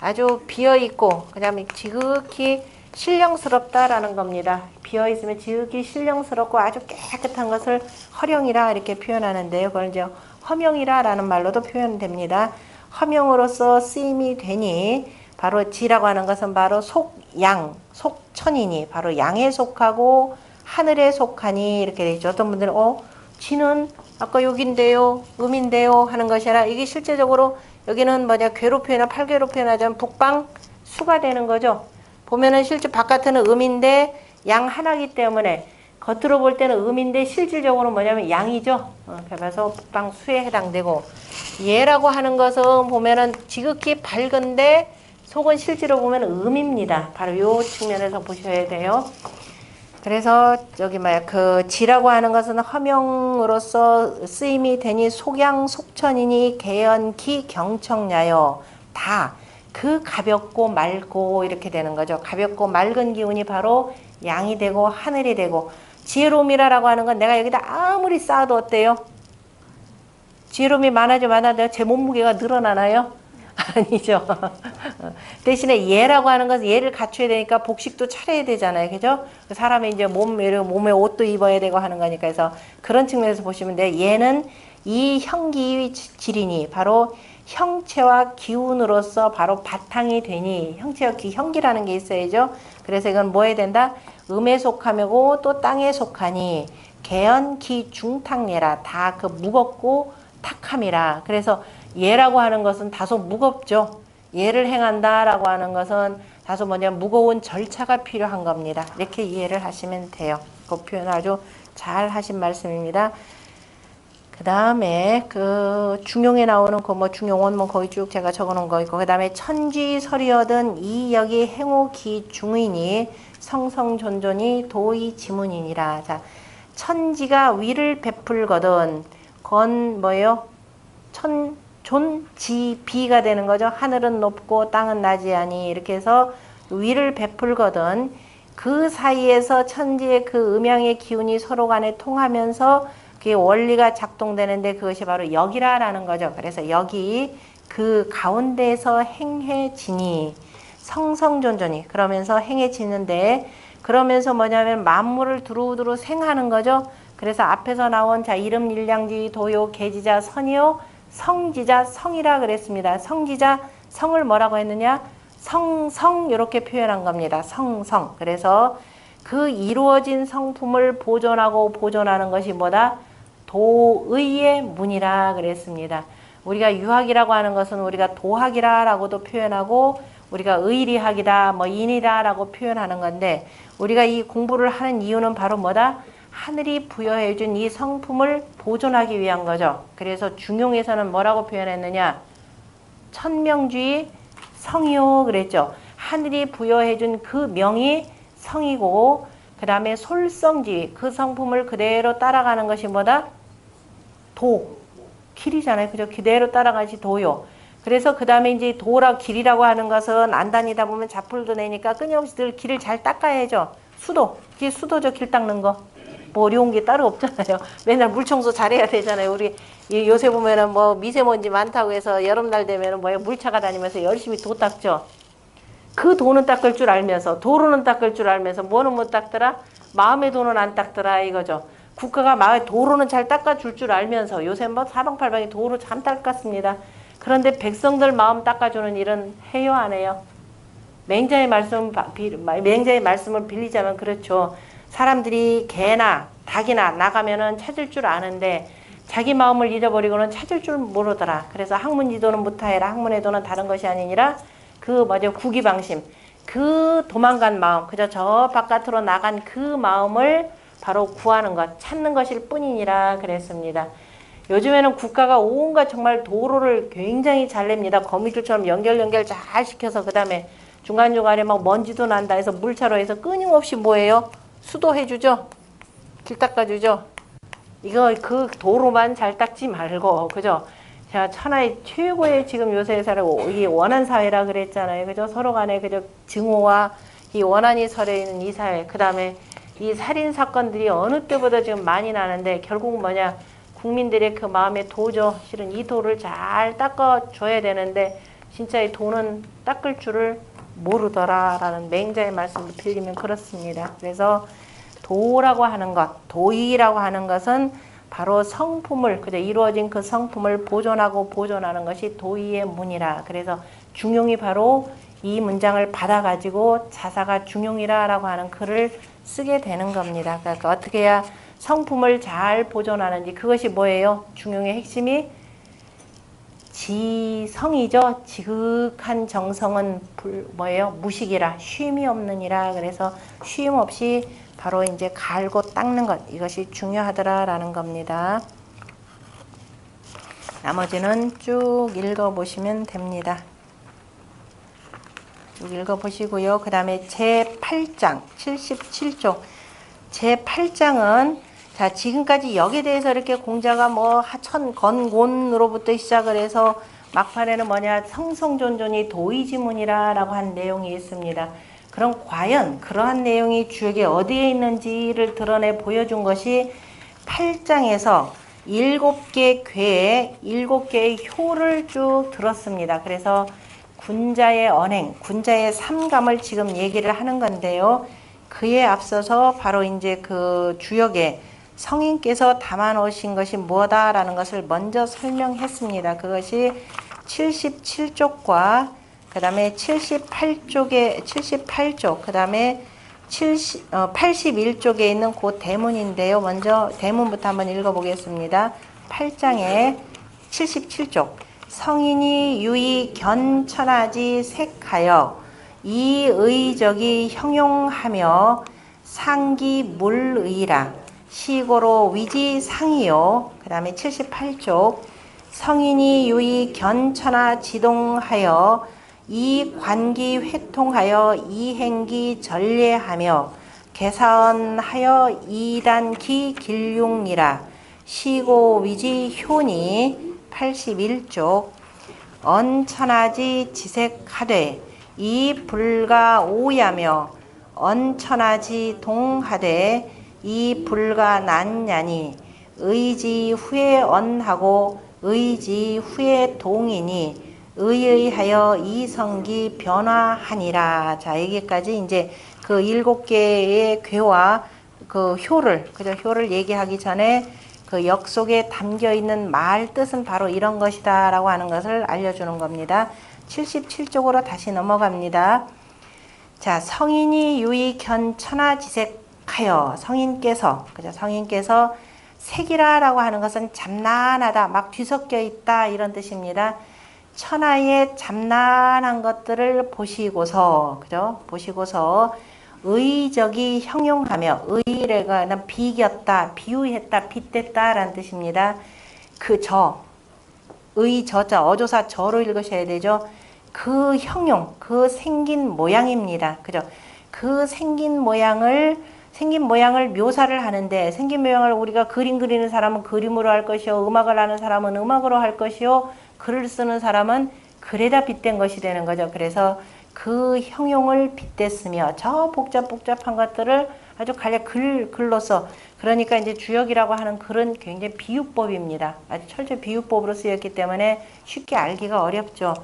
아주 비어있고 그 다음에 지극히 신령스럽다라는 겁니다. 비어있으면 지극히 신령스럽고 아주 깨끗한 것을 허령이라 이렇게 표현하는데요. 그걸 이제 허명이라 라는 말로도 표현됩니다. 허명으로서 쓰임이 되니, 바로 지라고 하는 것은 바로 속양, 속천이니, 바로 양에 속하고 하늘에 속하니 이렇게 되죠. 어떤 분들은 지는 아까 여기인데요, 음인데요 하는 것이 아니라 이게 실제적으로 여기는 뭐냐, 괴로표나 팔괴로 표현하자면 북방 수가 되는 거죠. 보면은 실제 바깥에는 음인데 양 하나이기 때문에 겉으로 볼 때는 음인데 실질적으로 뭐냐면 양이죠. 그래서 북방 수에 해당되고, 예라고 하는 것은 보면은 지극히 밝은데 속은 실제로 보면 음입니다. 바로 이 측면에서 보셔야 돼요. 그래서 저기 그 지라고 하는 것은 허명으로서 쓰임이 되니 속양 속천이니 개연기 경청야요. 다 그 가볍고 맑고 이렇게 되는 거죠. 가볍고 맑은 기운이 바로 양이 되고 하늘이 되고, 지혜로움이라고 하는 건 내가 여기다 아무리 쌓아도 어때요? 지혜로움이 많아도 제 몸무게가 늘어나나요? 아니죠. 대신에 예라고 하는 것은 예를 갖춰야 되니까 복식도 차려야 되잖아요. 그죠? 사람이 이제 몸에 옷도 입어야 되고 하는 거니까. 그래서 그런 측면에서 보시면 돼요. 예는 이 형기의 질이니, 바로 형체와 기운으로서 바로 바탕이 되니, 형체와 형기라는 게 있어야죠. 그래서 이건 뭐 해야 된다? 음에 속하고 또 땅에 속하니, 개연기 중탁예라. 다 그 무겁고 탁함이라. 그래서 예라고 하는 것은 다소 무겁죠. 예를 행한다라고 하는 것은 다소 무거운 절차가 필요한 겁니다. 이렇게 이해를 하시면 돼요. 그 표현 아주 잘 하신 말씀입니다. 그 다음에 그 중용에 나오는 그 중용원 거기 쭉 제가 적어놓은 거 있고, 그 다음에 천지설이여든 이여기 행오기 중이니 성성존존이 도의 지문이니라. 자, 천지가 위를 베풀거든 건 뭐예요? 존지비가 되는 거죠. 하늘은 높고 땅은 낮이 아니, 이렇게 해서 위를 베풀거든 그 사이에서 천지의 그 음양의 기운이 서로 간에 통하면서 그게 원리가 작동되는데 그것이 바로 역이라는 거죠. 그래서 역이 그 가운데에서 행해지니 성성존존이, 그러면서 행해지는데, 그러면서 뭐냐면 만물을 두루두루 생하는 거죠. 그래서 앞에서 나온 자 이름 일량지 도요 계지자 선이요 성지자 성이라 그랬습니다. 성지자 성을 뭐라고 했느냐? 성성 이렇게 표현한 겁니다. 성성. 그래서 그 이루어진 성품을 보존하고 보존하는 것이 뭐다? 도의의 문이라 그랬습니다. 우리가 유학이라고 하는 것은 우리가 도학이라고도 표현하고 우리가 의리학이다, 뭐 인이다라고 표현하는 건데 우리가 이 공부를 하는 이유는 바로 뭐다? 하늘이 부여해 준 이 성품을 보존하기 위한 거죠. 그래서 중용에서는 뭐라고 표현했느냐? 천명주의 성이요 그랬죠. 하늘이 부여해 준 그 명이 성이고 그 다음에 솔성지 그 성품을 그대로 따라가는 것이 뭐다? 도. 길이잖아요. 그죠? 그대로 따라가지 도요. 그래서 그 다음에 이제 도라 길이라고 하는 것은 안 다니다 보면 자풀도 내니까 끊임없이 늘 길을 잘 닦아야죠. 수도. 그게 수도죠. 길 닦는 거. 뭐 어려운 게 따로 없잖아요. 맨날 물 청소 잘해야 되잖아요. 우리 요새 보면은 뭐 미세먼지 많다고 해서 여름날 되면은 뭐 물차가 다니면서 열심히 도 닦죠. 그 도는 닦을 줄 알면서 도로는 닦을 줄 알면서 뭐는 못 닦더라? 마음의 도는 안 닦더라 이거죠. 국가가 마을 도로는 잘 닦아줄 줄 알면서 요새 뭐 사방팔방이 도로 참 닦았습니다. 그런데 백성들 마음 닦아주는 일은 해요 안 해요? 맹자의 말씀을 빌리자면 그렇죠. 사람들이 개나 닭이나 나가면은 찾을 줄 아는데 자기 마음을 잊어버리고는 찾을 줄 모르더라. 그래서 학문지도는 무타해라. 학문의 도는 다른 것이 아니니라. 그 뭐죠? 구기방심. 그 도망간 마음, 그저 저 바깥으로 나간 그 마음을 바로 구하는 것, 찾는 것일 뿐이니라 그랬습니다. 요즘에는 국가가 온갖 정말 도로를 굉장히 잘 냅니다. 거미줄처럼 연결 잘 시켜서 그 다음에 중간중간에 막 먼지도 난다 해서 물차로 해서 끊임없이 뭐예요? 수도해주죠? 길 닦아주죠? 이거 그 도로만 잘 닦지 말고 그죠? 자, 천하의 최고의 지금 요새 사회가 이 원한 사회라 그랬잖아요. 그죠? 서로 간에 그저 증오와 이 원한이 서려 있는 이 사회. 그 다음에 이 살인 사건들이 어느 때보다 지금 많이 나는데 결국 뭐냐? 국민들의 그 마음의 도죠. 실은 이 도를 잘 닦아줘야 되는데 진짜 이 도는 닦을 줄을 모르더라라는 맹자의 말씀을 빌리면 그렇습니다. 그래서 도라고 하는 것, 도의라고 하는 것은 바로 성품을, 그저 이루어진 그 성품을 보존하고 보존하는 것이 도의의 문이라. 그래서 중용이 바로 이 문장을 받아가지고 자사가 중용이라라고 하는 글을 쓰게 되는 겁니다. 그러니까 어떻게 해야 성품을 잘 보존하는지 그것이 뭐예요? 중용의 핵심이 지성이죠. 지극한 정성은 뭐예요? 무식이라 쉼이 없느니라. 그래서 쉼 없이 바로 이제 갈고 닦는 것 이것이 중요하더라라는 겁니다. 나머지는 쭉 읽어보시면 됩니다. 쭉 읽어보시고요. 그 다음에 제8장 77쪽 제8장은 자 지금까지 역에 대해서 이렇게 공자가 뭐 하천건곤으로부터 시작을 해서 막판에는 뭐냐 성성존존이 도의지문이라 라고 한 내용이 있습니다. 그럼 과연 그러한 내용이 주역에 어디에 있는지를 드러내 보여준 것이 8장에서 7개 궤에 7개의 효를 쭉 들었습니다. 그래서 군자의 언행, 군자의 삼감을 지금 얘기를 하는 건데요. 그에 앞서서 바로 이제 그 주역에 성인께서 담아 놓으신 것이 뭐다라는 것을 먼저 설명했습니다. 그것이 77쪽과 그 다음에 78쪽, 그 다음에 81쪽에 있는 그 대문인데요. 먼저 대문부터 한번 읽어보겠습니다. 8장에 77쪽. 성인이 유의 견천하지 색하여 이의적이 형용하며 상기 물의라. 시고로 위지상이요. 그 다음에 78쪽. 성인이 유의 견천하 지동하여 이 관기 회통하여 이행기 전례하며 개사언하여 이단기 길용이라. 시고 위지 효니 81쪽. 언천하지 지색하되 이 불가 오야며 언천하지 동하되 이 불가 난냐니 의지 후에 언하고 의지 후에 동이니 의의하여 이성기 변화하니라. 자, 여기까지 이제 그 7개의 괴와 그 효를, 그죠? 효를 얘기하기 전에 그 역 속에 담겨 있는 말 뜻은 바로 이런 것이다 라고 하는 것을 알려주는 겁니다. 77쪽으로 다시 넘어갑니다. 자, 성인이 유의 견천하지색하여 성인께서 그죠? 성인께서 색이라라고 하는 것은 잠난하다, 막 뒤섞여 있다 이런 뜻입니다. 천하의 잠난한 것들을 보시고서 그죠? 보시고서 의적이 형용하며 의래가 비겼다, 비유했다, 빗댔다라는 뜻입니다. 그 의저자 어조사 저로 읽으셔야 되죠. 그 형용, 그 생긴 모양입니다. 그죠? 그 생긴 모양을 묘사를 하는데, 생긴 모양을 우리가 그림 그리는 사람은 그림으로 할 것이요, 음악을 하는 사람은 음악으로 할 것이요, 글을 쓰는 사람은 글에다 빗댄 것이 되는 거죠. 그래서 그 형용을 빗댔으며 저 복잡한 것들을 아주 간략 글로서, 그러니까 이제 주역이라고 하는 글은 굉장히 비유법입니다. 아주 철저히 비유법으로 쓰였기 때문에 쉽게 알기가 어렵죠.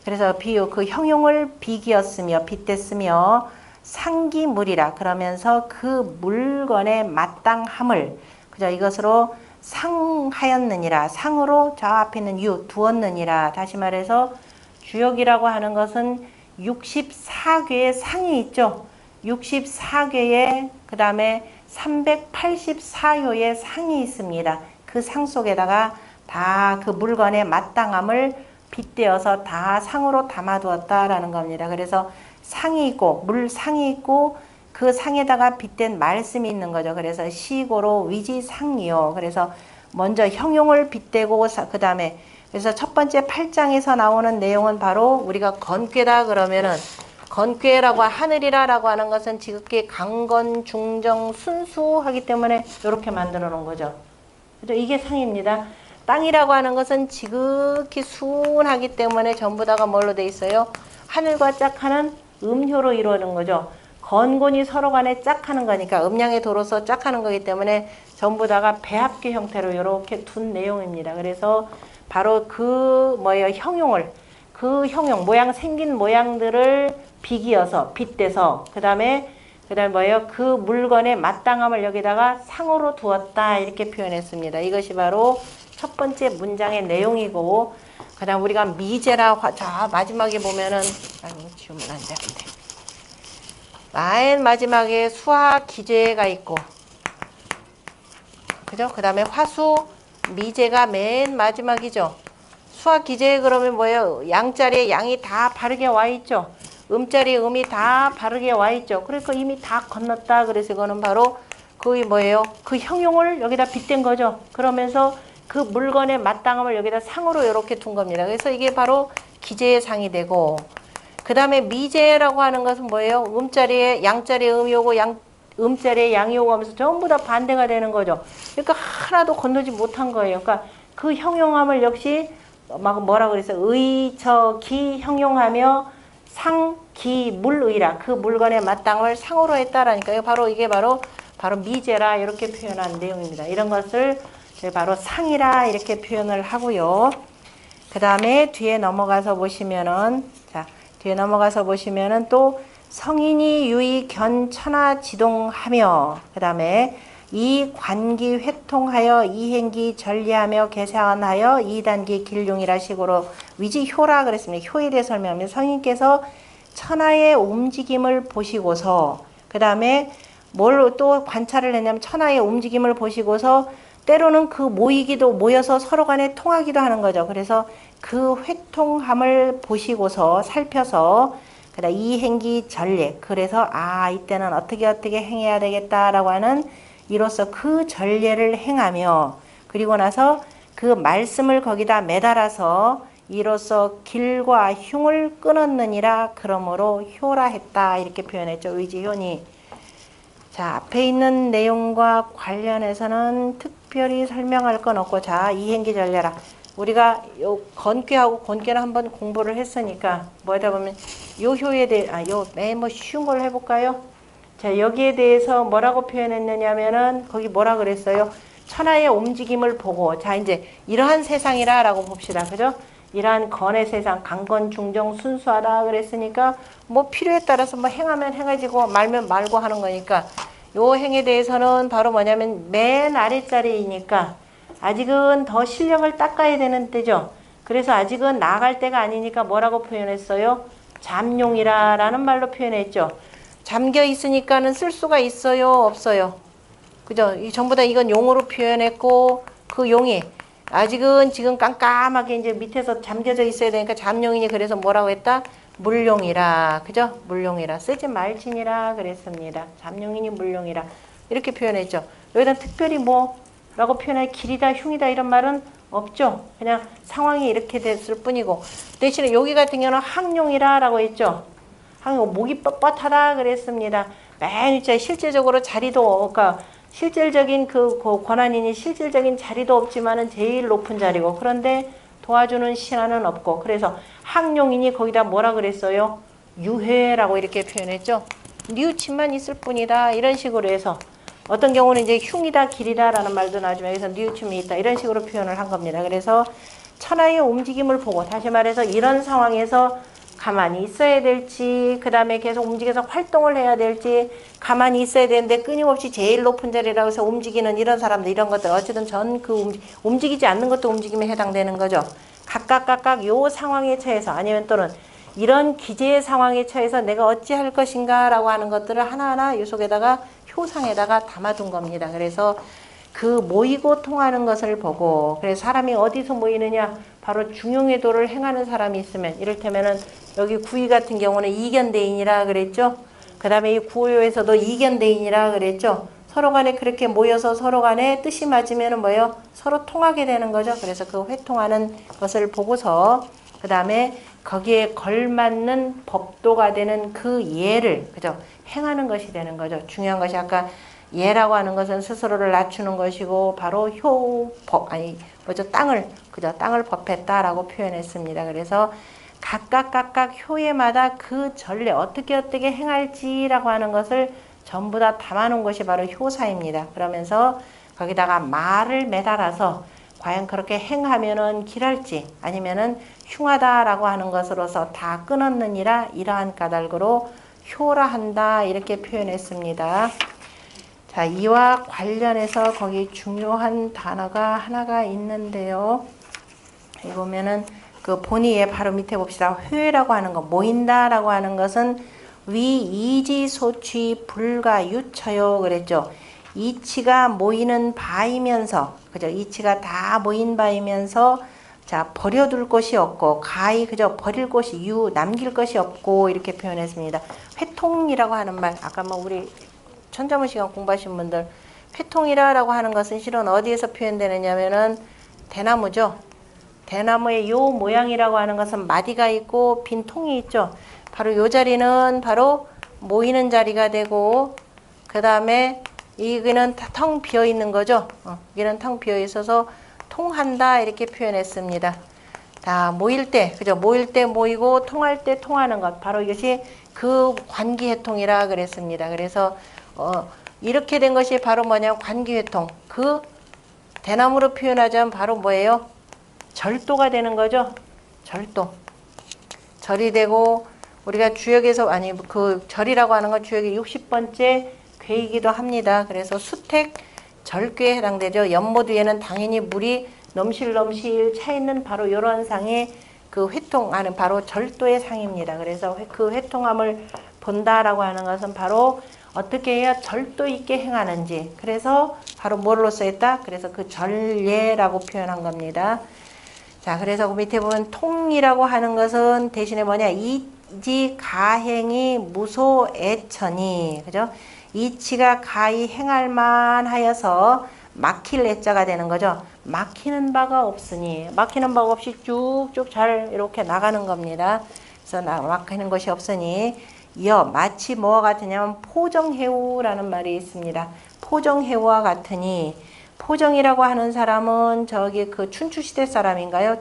그래서 그 형용을 비기었으며 빗댔으며 상기물이라 그러면서 그 물건의 마땅함을 그죠? 이것으로 상하였느니라, 상으로 저 앞에 있는 두었느니라. 다시 말해서 주역이라고 하는 것은 64괴의 상이 있죠. 64괴의 그 다음에 384효의 상이 있습니다. 그 상 속에다가 다 그 물건의 마땅함을 빗대어서 다 상으로 담아두었다라는 겁니다. 그래서 상이 있고 물상이 있고 그 상에다가 빗댄 말씀이 있는 거죠. 그래서 시고로 위지상이요. 그래서 먼저 형용을 빗대고 그 다음에 그래서 첫 번째 8장에서 나오는 내용은 바로 우리가 건괴다 그러면은, 건괴라고 하늘이라라고 하는 것은 지극히 강건 중정 순수하기 때문에 이렇게 만들어 놓은 거죠. 그죠? 이게 상입니다. 땅이라고 하는 것은 지극히 순하기 때문에 전부 다가 뭘로 돼 있어요? 하늘과 짝하는 음효로 이루어진 거죠. 건곤이 서로 간에 짝하는 거니까, 음양의 도로서 짝하는 거기 때문에 전부 다가 배합계 형태로 이렇게 둔 내용입니다. 그래서 바로 그 형용을, 그 형용 모양, 생긴 모양들을 비기어서 빗대서 그 다음에 그 물건의 마땅함을 여기다가 상으로 두었다 이렇게 표현했습니다. 이것이 바로 첫 번째 문장의 내용이고, 그 다음 우리가 미제라, 자 마지막에 보면은 지우면 안 되는데 맨 마지막에 수화 기제가 있고, 그죠? 그 다음에 화수 미제가 맨 마지막이죠. 수화 기제 그러면 뭐예요? 양자리에 양이 다 바르게 와 있죠. 음자리에 음이 다 바르게 와 있죠. 그러니까 이미 다 건넜다. 그래서 이거는 바로 그 형용을 여기다 빗댄 거죠. 그러면서 그 물건의 마땅함을 여기다 상으로 이렇게 둔 겁니다. 그래서 이게 바로 기제의 상이 되고, 그 다음에 미제라고 하는 것은 뭐예요? 음자리에 양자리에 음이 오고 음자리에 양이 오고 하면서 전부 다 반대가 되는 거죠. 그러니까 하나도 건너지 못한 거예요. 그러니까 그 형용함을 역시 막 뭐라 그랬어요? 의처기 형용하며 상기물의라, 그 물건의 마땅을 상으로 했다라니까요. 이게 바로 미제라 이렇게 표현한 내용입니다. 이런 것을 바로 상이라 이렇게 표현을 하고요. 그 다음에 뒤에 넘어가서 보시면은, 또 성인이 유의 견천하지동하며, 그 다음에 이 관기 회통하여 이행기 전리하며 개사하여 이단기 길흉이라 식으로 위지효라 그랬습니다. 효에 대해 설명하면 성인께서 천하의 움직임을 보시고서, 그 다음에 뭘 또 관찰을 했냐면 천하의 움직임을 보시고서 때로는 그 모여서 서로 간에 통하기도 하는 거죠. 그래서 그 회통함을 보시고서 살펴서 그다음 이행기 전례, 그래서 이때는 어떻게 행해야 되겠다라고 하는 이로써 그 전례를 행하며, 그리고 나서 그 말씀을 거기다 매달아서 이로써 길과 흉을 끊었느니라. 그러므로 효라 했다 이렇게 표현했죠. 의지효니. 자, 앞에 있는 내용과 관련해서는 특별히 설명할 건 없고, 자, 이행기 전례라. 우리가 요 건괴하고 곤괴를 한번 공부를 했으니까 뭐하다 보면 요 효에 대해 쉬운 걸 해볼까요? 자, 여기에 대해서 뭐라고 표현했느냐면은 거기 뭐라 그랬어요? 천하의 움직임을 보고, 자 이제 이러한 세상이라 라고 봅시다. 그죠? 이러한 건의 세상, 강건 중정 순수하다 그랬으니까 뭐 필요에 따라서 뭐 행하면 행해지고 말면 말고 하는 거니까, 요 행에 대해서는 바로 뭐냐면 맨 아랫자리이니까 아직은 더 실력을 닦아야 되는 때죠. 그래서 아직은 나아갈 때가 아니니까 뭐라고 표현했어요? 잠용이라 라는 말로 표현했죠. 잠겨 있으니까는 쓸 수가 있어요? 없어요? 그죠? 전부 다 이건 용으로 표현했고, 그 용이 아직은 지금 깜깜하게 이제 밑에서 잠겨져 있어야 되니까 잠용이니 그래서 뭐라고 했다? 물용이라. 그죠? 물용이라. 쓰지 말지니라 그랬습니다. 잠용이니 물용이라. 이렇게 표현했죠. 여기다 특별히 뭐라고 표현할 길이다, 흉이다 이런 말은 없죠. 그냥 상황이 이렇게 됐을 뿐이고. 대신에 여기 같은 경우는 항용이라 라고 했죠. 항용, 목이 뻣뻣하다 그랬습니다. 맨 위에 실제적으로 자리도, 그러니까 실질적인 그 권한이니 실질적인 자리도 없지만은 제일 높은 자리고, 그런데 도와주는 신하는 없고, 그래서 항용이니 거기다 뭐라 그랬어요? 유해라고 이렇게 표현했죠. 뉘우침만 있을 뿐이다 이런 식으로 해서, 어떤 경우는 이제 흉이다 길이다 라는 말도 나중에 여기서 뉘우침이 있다 이런 식으로 표현을 한 겁니다. 그래서 천하의 움직임을 보고, 다시 말해서 이런 상황에서 가만히 있어야 될지, 그 다음에 계속 움직여서 활동을 해야 될지, 가만히 있어야 되는데 끊임없이 제일 높은 자리라고 해서 움직이는 이런 사람들, 이런 것들, 어쨌든 전 그 움직이지 않는 것도 움직임에 해당되는 거죠. 각각 요 상황에 처해서, 아니면 또는 이런 기재의 상황에 처해서 내가 어찌할 것인가 라고 하는 것들을 하나하나 이 속에다가 효상에다가 담아둔 겁니다. 그래서 그 모이고 통하는 것을 보고, 그래서 사람이 어디서 모이느냐, 바로 중용외도를 행하는 사람이 있으면, 이를테면은 여기 구의 같은 경우는 이견대인이라 그랬죠. 그 다음에 이 구호에서도 이견대인이라 그랬죠. 서로 간에 그렇게 모여서 서로 간에 뜻이 맞으면은 뭐예요? 서로 통하게 되는 거죠. 그래서 그 회통하는 것을 보고서 그 다음에 거기에 걸맞는 법도가 되는 그 예를, 그죠? 행하는 것이 되는 거죠. 중요한 것이 아까 예라고 하는 것은 스스로를 낮추는 것이고, 바로 땅을, 그죠? 땅을 법했다라고 표현했습니다. 그래서 각각 효에마다 그 전례, 어떻게 행할지라고 하는 것을 전부 다 담아놓은 것이 바로 효사입니다. 그러면서 거기다가 말을 매달아서 과연 그렇게 행하면은 길할지 아니면은 흉하다라고 하는 것으로서 다 끊었느니라 이러한 까닭으로 효라 한다 이렇게 표현했습니다. 자, 이와 관련해서 거기 중요한 단어가 하나가 있는데요. 여기 보면은 그 본의에 바로 밑에 봅시다. 회라고 하는 거, 모인다라고 하는 것은 위 이지 소취 불가 유처요 그랬죠. 이치가 모이는 바이면서, 그죠? 이치가 다 모인 바이면서, 자, 버려둘 것이 없고, 가히, 그죠? 버릴 것이, 남길 것이 없고, 이렇게 표현했습니다. 회통이라고 하는 말, 아까 우리 천자문 시간 공부하신 분들, 회통이라고 하는 것은 실은 어디에서 표현되느냐면은, 대나무죠. 대나무의 요 모양이라고 하는 것은 마디가 있고, 빈 통이 있죠. 바로 요 자리는 바로 모이는 자리가 되고, 그 다음에 이거는 텅 비어 있는 거죠. 여기는 텅 비어 있어서 통한다 이렇게 표현했습니다. 다 모일 때, 그죠? 모일 때 모이고 통할 때 통하는 것, 바로 이것이 그 관기회통이라 그랬습니다. 그래서 이렇게 된 것이 바로 뭐냐, 관기회통. 그 대나무로 표현하자면 바로 뭐예요? 절도가 되는 거죠. 절도. 절이 되고, 우리가 주역에서, 아니 그 절이라고 하는 건 주역의 60번째 괴이기도 합니다. 그래서 수택 절괴에 해당되죠. 연못 위에는 당연히 물이 넘실넘실 차 있는 바로 이런 상의 그 회통하는 바로 절도의 상입니다. 그래서 그 회통함을 본다라고 하는 것은 바로 어떻게 해야 절도 있게 행하는지, 그래서 바로 뭘로써 했다? 그래서 그 절예라고 표현한 겁니다. 자, 그래서 그 밑에 보면 통이라고 하는 것은 대신에 뭐냐, 이지 가행이 무소애천이, 그죠? 이치가 가히 행할 만하여서 막힐 애자가 되는 거죠. 막히는 바가 없으니, 막히는 바가 없이 쭉쭉 잘 이렇게 나가는 겁니다. 그래서 막히는 것이 없으니 마치 뭐와 같으냐면 포정해우라는 말이 있습니다. 포정해우와 같으니, 포정이라고 하는 사람은 저기 그 춘추시대 사람인가요?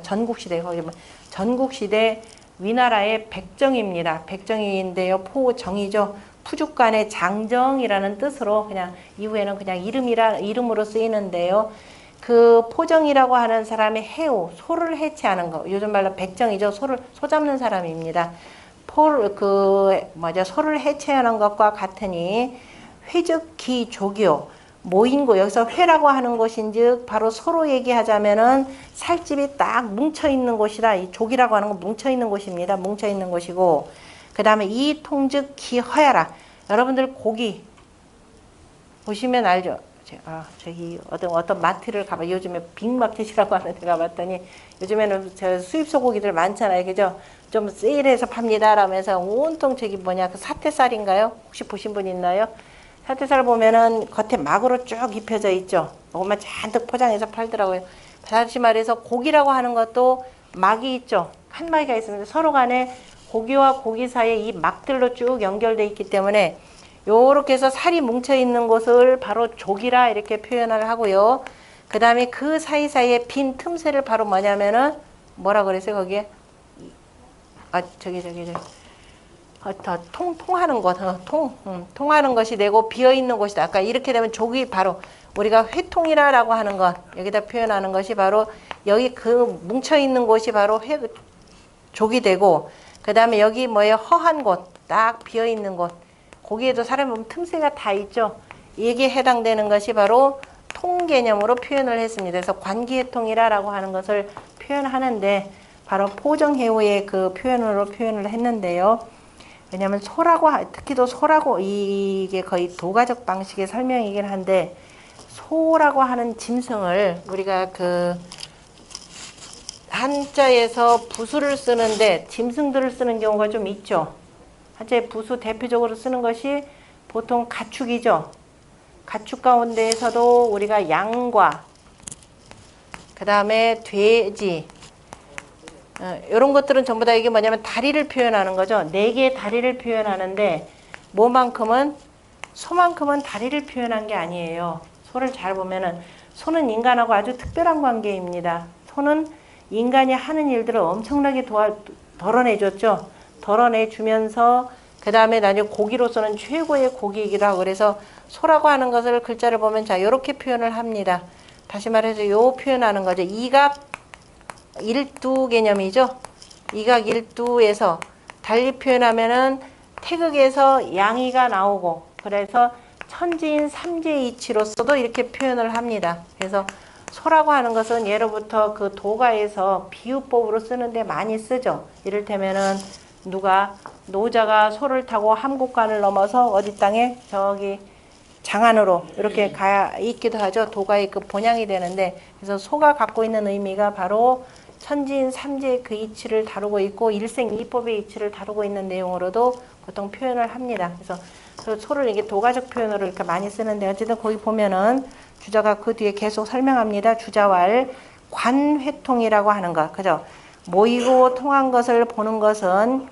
전국시대, 거기 전국시대 위나라의 백정입니다. 백정인데요. 포정이죠. 푸죽간의 장정이라는 뜻으로 그냥 이후에는 그냥 이름으로 쓰이는데요. 그 포정이라고 하는 사람의 해오, 소를 해체하는 거, 요즘 말로 백정이죠. 소 잡는 사람입니다. 소를 해체하는 것과 같으니 회적기 조교, 모인 곳, 여기서 회라고 하는 곳인즉 바로 서로 얘기하자면은 살집이 딱 뭉쳐 있는 곳이다. 이 족이라고 하는 건 뭉쳐 있는 곳입니다. 뭉쳐 있는 곳이고, 그 다음에 이 통즉 기허야라. 여러분들 고기 보시면 알죠? 저기 어떤 마트를 가봐. 요즘에 빅마켓이라고 하는 데 가봤더니 요즘에는 저 수입소 고기들 많잖아요. 그죠? 좀 세일해서 팝니다. 라면서 온통 저기 뭐냐, 그 사태살인가요? 혹시 보신 분 있나요? 사태살 보면은 겉에 막으로 쭉 입혀져 있죠. 그것만 잔뜩 포장해서 팔더라고요. 다시 말해서 고기라고 하는 것도 막이 있죠. 한 마리가 있습니다. 서로 간에 고기와 고기 사이에 이 막들로 쭉 연결되어 있기 때문에 요렇게 해서 살이 뭉쳐 있는 곳을 바로 족이라 이렇게 표현을 하고요. 그 다음에 그 사이사이에 빈 틈새를 바로 뭐냐면은 뭐라 그랬어요 거기에? 저기 통하는 것, 통하는 것이 되고 비어 있는 곳이다. 아까 이렇게 되면 족이 바로 우리가 회통이라라고 하는 것 여기다 표현하는 것이 바로 여기 그 뭉쳐 있는 곳이 바로 족이 되고, 그 다음에 여기 뭐예요? 허한 곳, 딱 비어 있는 곳. 거기에도 사람 보면 틈새가 다 있죠. 이게 해당되는 것이 바로 통 개념으로 표현을 했습니다. 그래서 관계통이라고 하는 것을 표현하는데 바로 포정해오의 그 표현으로 표현을 했는데요. 왜냐하면 소라고 특히도 소라고 이게 거의 도가적 방식의 설명이긴 한데 소라고 하는 짐승을 우리가 그 한자에서 부수를 쓰는데 짐승들을 쓰는 경우가 좀 있죠. 한자에 부수 대표적으로 쓰는 것이 보통 가축이죠. 가축 가운데에서도 우리가 양과 그 다음에 돼지 이런 것들은 전부 다 이게 뭐냐면 다리를 표현하는 거죠. 네 개의 다리를 표현하는데 뭐만큼은 소만큼은 다리를 표현한 게 아니에요. 소를 잘 보면은 소는 인간하고 아주 특별한 관계입니다. 소는 인간이 하는 일들을 엄청나게 덜어내줬죠. 덜어내주면서 그 다음에 나중에 고기로서는 최고의 고기이기도 하고, 그래서 소라고 하는 것을 글자를 보면 자 이렇게 표현을 합니다. 다시 말해서 요 표현하는 거죠. 이각 일두 개념이죠. 이각 일두에서 달리 표현하면은 태극에서 양이가 나오고, 그래서 천지인 삼재이치로서도 이렇게 표현을 합니다. 그래서 소라고 하는 것은 예로부터 그 도가에서 비유법으로 쓰는데 많이 쓰죠. 이를테면은 노자가 소를 타고 함곡간을 넘어서 어디 땅에 저기 장안으로 이렇게 가 있기도 하죠. 도가의 그 본향이 되는데, 그래서 소가 갖고 있는 의미가 바로 천지인 삼재의 그 이치를 다루고 있고 일생이법의 이치를 다루고 있는 내용으로도 보통 표현을 합니다. 그래서 소를 이게 도가적 표현으로 이렇게 많이 쓰는데, 어쨌든 거기 보면은 주자가 그 뒤에 계속 설명합니다. 주자왈 관회통이라고 하는 것, 그죠? 모이고 통한 것을 보는 것은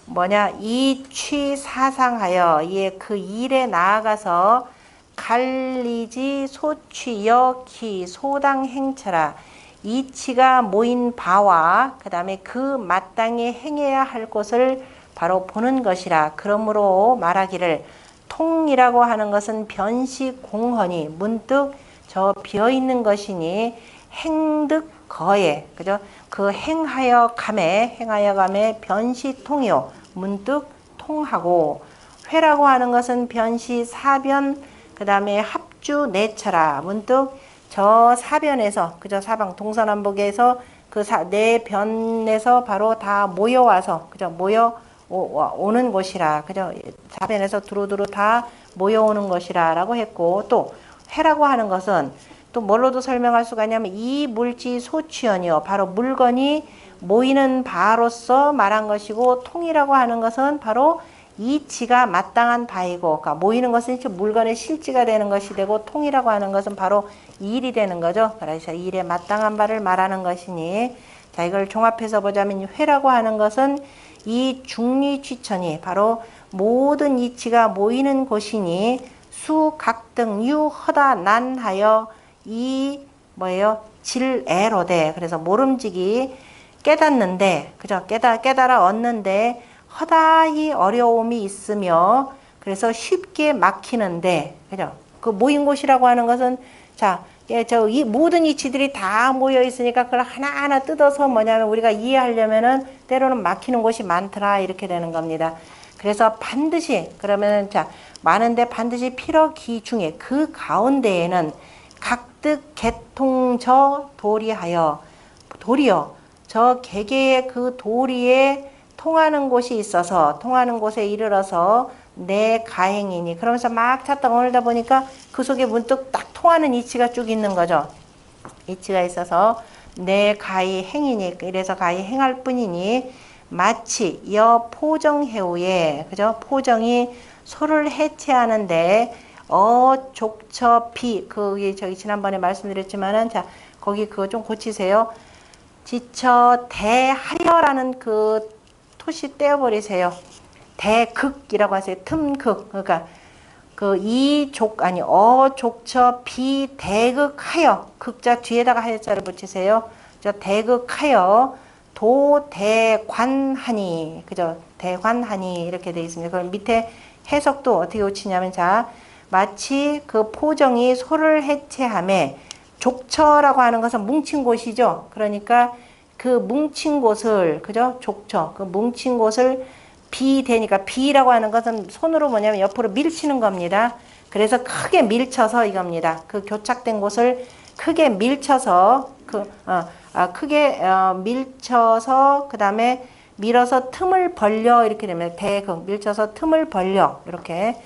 뭐냐? 이취사상하여 이에 그 일에 나아가서 갈리지 소취여 기 소당 행처라. 이치가 모인 바와 그 다음에 그 마땅히 행해야 할 것을 바로 보는 것이라. 그러므로 말하기를 통이라고 하는 것은 변시공헌이 문득 저 비어있는 것이니 행득 거에, 그죠? 그 행하여 감에 변시통이요 문득 통하고, 회라고 하는 것은 변시사변 그 다음에 합주 내처라. 문득 저 사변에서, 그죠? 사방 동서남북에서 그 네 변에서 바로 다 모여와서, 그죠? 오는 곳이라, 그죠? 사변에서 두루두루 다 모여오는 것이라 라고 했고, 또 회라고 하는 것은 또 뭘로도 설명할 수가 있냐면 이 물지 소취연이요 바로 물건이 모이는 바로서 말한 것이고, 통이라고 하는 것은 바로 이치가 마땅한 바이고, 그러니까 모이는 것은 물건의 실지가 되는 것이 되고, 통이라고 하는 것은 바로 일이 되는 거죠. 그래서 일에 마땅한 바를 말하는 것이니, 자 이걸 종합해서 보자면 회라고 하는 것은 이 중리취천이 바로 모든 이치가 모이는 곳이니 수, 각 등 유, 허다, 난하여 이 뭐예요? 질애로되. 그래서 모름지기 깨닫는데, 그죠? 깨달아 얻는데 허다히 어려움이 있으며, 그래서 쉽게 막히는데, 그죠? 그 모인 곳이라고 하는 것은 자, 이 모든 이치들이 다 모여 있으니까 그걸 하나하나 뜯어서 뭐냐면 우리가 이해하려면은 때로는 막히는 곳이 많더라 이렇게 되는 겁니다. 그래서 반드시 그러면은 자 많은데 반드시 필어기 중에 그 가운데에는 각득 개통저 도리하여 도리여 저 개개의 그 도리에 통하는 곳이 있어서 통하는 곳에 이르러서 내 가행이니 그러면서 막 찾다 오늘다 보니까 그 속에 문득 딱 통하는 이치가 쭉 있는 거죠. 이치가 있어서 내 가히 행이니 이래서 가히 행할 뿐이니 마치 여 포정해오에 그죠? 포정이 소를 해체하는데 족처 비 그게 저기 지난번에 말씀드렸지만은 자 거기 그거 좀 고치세요. 지처 대하려라는 그 토시 떼어버리세요. 대극이라고 하세요. 틈극 그러니까 그 이족 아니 족처 비대극하여 극자 뒤에다가 하여자를 붙이세요. 저 대극하여 도대관하니 그죠? 대관하니 이렇게 되어 있습니다. 그럼 밑에 해석도 어떻게 고치냐면 자 마치 그 포정이 소를 해체함에 족처라고 하는 것은 뭉친 곳이죠. 그러니까 그 뭉친 곳을 그죠? 족처 그 뭉친 곳을 비대니까 비라고 하는 것은 손으로 뭐냐면 옆으로 밀치는 겁니다. 그래서 크게 밀쳐서 이겁니다. 그 교착된 곳을 크게 밀쳐서 크게 밀쳐서 그 다음에 밀어서 틈을 벌려 이렇게 되면 대극 밀쳐서 틈을 벌려 이렇게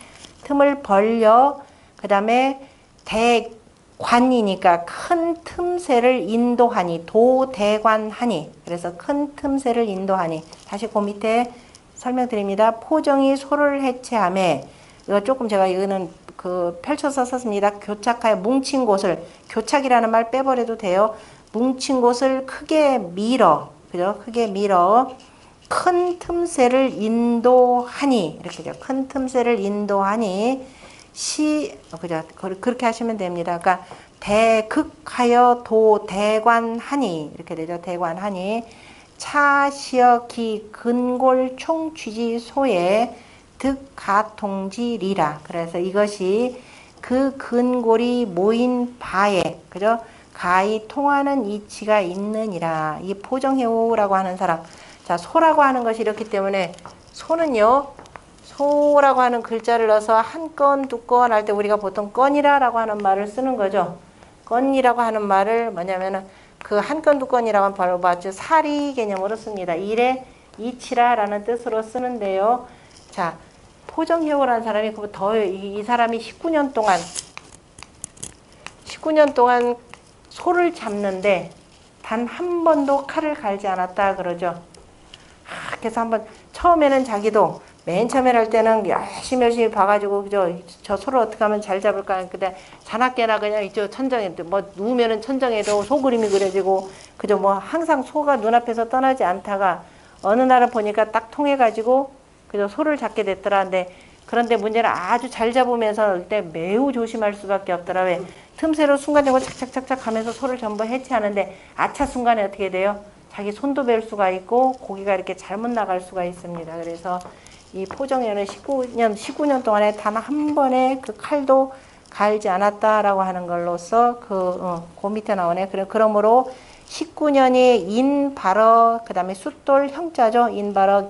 틈을 벌려 그 다음에 대관이니까 큰 틈새를 인도하니 도대관하니 그래서 큰 틈새를 인도하니 다시 그 밑에 설명드립니다. 포정이 소를 해체함에 이거 조금 제가 이거는 그 펼쳐서 썼습니다. 교착하여 뭉친 곳을 교착이라는 말 빼버려도 돼요. 뭉친 곳을 크게 밀어 그죠? 크게 밀어 큰 틈새를 인도하니 이렇게 죠. 큰 틈새를 인도하니 그죠? 그렇게 하시면 됩니다. 그러니까 대극하여 도대관하니 이렇게 되죠. 대관하니 차시어기 근골 총취지 소에 득가통지리라. 그래서 이것이 그 근골이 모인 바에 그죠? 가히 통하는 이치가 있느니라. 이 포정해오라고 하는 사람. 자, 소라고 하는 것이 이렇기 때문에 소는요. 소라고 하는 글자를 넣어서 한 건, 두 건 할 때 우리가 보통 건이라고 하는 말을 쓰는 거죠. 건이라고 하는 말을 뭐냐면은 그 한 건, 두 건이라고 하면 바로 맞죠. 사리 개념으로 씁니다. 일에 이치라라는 뜻으로 쓰는데요. 자, 포정해오라는 사람이 이 사람이 19년 동안 소를 잡는데 단 한 번도 칼을 갈지 않았다 그러죠. 그래서 한번 처음에는 자기도 맨 처음에 할 때는 열심히 봐가지고 그죠 저 소를 어떻게 하면 잘 잡을까 근데 자나깨나 그냥 이쪽 천장에 뭐 누우면은 천장에도 소 그림이 그려지고 그죠 뭐 항상 소가 눈앞에서 떠나지 않다가 어느 날은 보니까 딱 통해가지고 그죠 소를 잡게 됐더라. 그런데 문제는 아주 잘 잡으면서 이때 매우 조심할 수밖에 없더라. 왜 틈새로 순간적으로 착착착착 하면서 소를 전부 해체하는데 아차 순간에 어떻게 돼요? 자기 손도 벨 수가 있고 고기가 이렇게 잘못 나갈 수가 있습니다. 그래서 이 포정해는 19년 동안에 단 한 번의 그 칼도 갈지 않았다라고 하는 걸로써 그 밑에 나오네. 그러므로 19년이 인발어 그다음에 숫돌 형자죠. 인발어